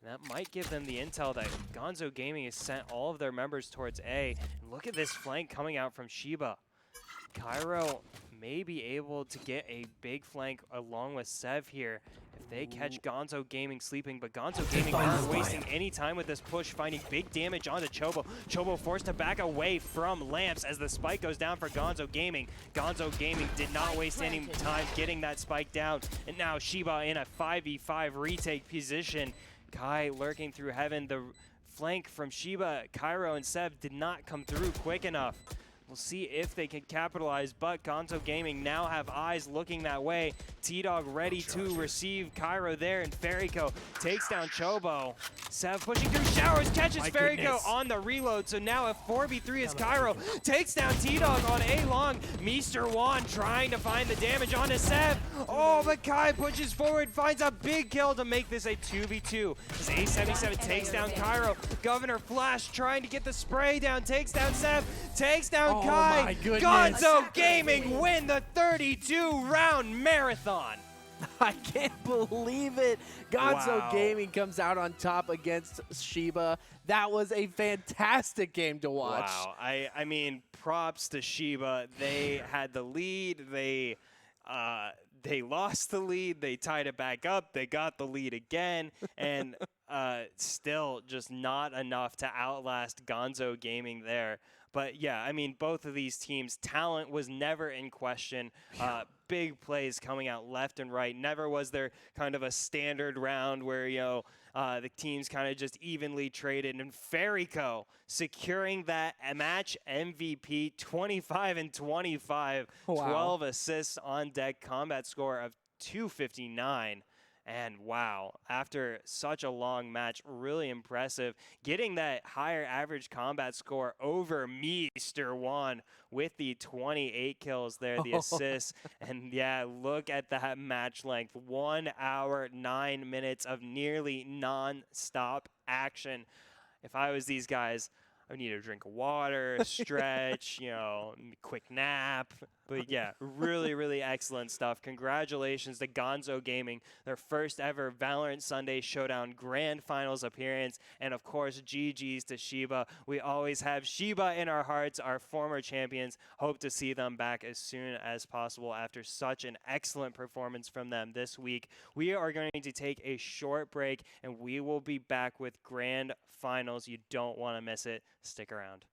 [SPEAKER 2] And that might give them the intel that Gonzo Gaming has sent all of their members towards A. And look at this flank coming out from Shiba. Cairo may be able to get a big flank along with Sev here if they catch Gonzo Gaming sleeping, but Gonzo Gaming aren't wasting any time with this push, finding big damage onto Chobo. Chobo forced to back away from Lamps as the spike goes down for Gonzo Gaming. Gonzo Gaming did not waste any time getting that spike down, and now Shiba in a 5v5 retake position. Kai lurking through heaven. The flank from Shiba, Cairo, and Sev did not come through quick enough. We'll see if they can capitalize, but Gonzo Gaming now have eyes looking that way. T-Dog ready to receive Cairo there, and Ferryco takes down Chobo. Sev pushing through Showers, catches Ferryco on the reload, so now a 4v3 as Cairo takes down T-Dog on A-Long. Mr. Juan trying to find the damage onto Sev. Oh, but Kai pushes forward, finds a big kill to make this a 2v2. As A77 takes down Cairo. Governor Flash trying to get the spray down, takes down Sev, takes down
[SPEAKER 1] Oh
[SPEAKER 2] Kai.
[SPEAKER 1] my goodness.
[SPEAKER 2] Gonzo Gaming win the 32-round marathon.
[SPEAKER 1] I can't believe it. Gonzo
[SPEAKER 2] Wow.
[SPEAKER 1] Gaming comes out on top against Shiba. That was a fantastic game to watch.
[SPEAKER 2] Wow. I mean, props to Shiba. They had the lead. They lost the lead. They tied it back up. They got the lead again. And still just not enough to outlast Gonzo Gaming there. But yeah, I mean, both of these teams' talent was never in question. Big plays coming out left and right. Never was there kind of a standard round where, you know, the teams kind of just evenly traded. And Ferryco securing that match MVP, 25 and 25,
[SPEAKER 1] Wow.
[SPEAKER 2] 12 assists on deck, combat score of 259. And wow, after such a long match, really impressive. Getting that higher average combat score over Mr. Juan with the 28 kills there, the assists. And yeah, look at that match length. 1 hour, 9 minutes of nearly non-stop action. If I was these guys, I would need a drink of water, stretch, you know, quick nap. But yeah, really, really excellent stuff. Congratulations to Gonzo Gaming, their first ever Valorant Sunday Showdown Grand Finals appearance. And of course, GG's to Shiba. We always have Shiba in our hearts, our former champions. Hope to see them back as soon as possible after such an excellent performance from them this week. We are going to take a short break, and we will be back with Grand Finals. You don't want to miss it. Stick around.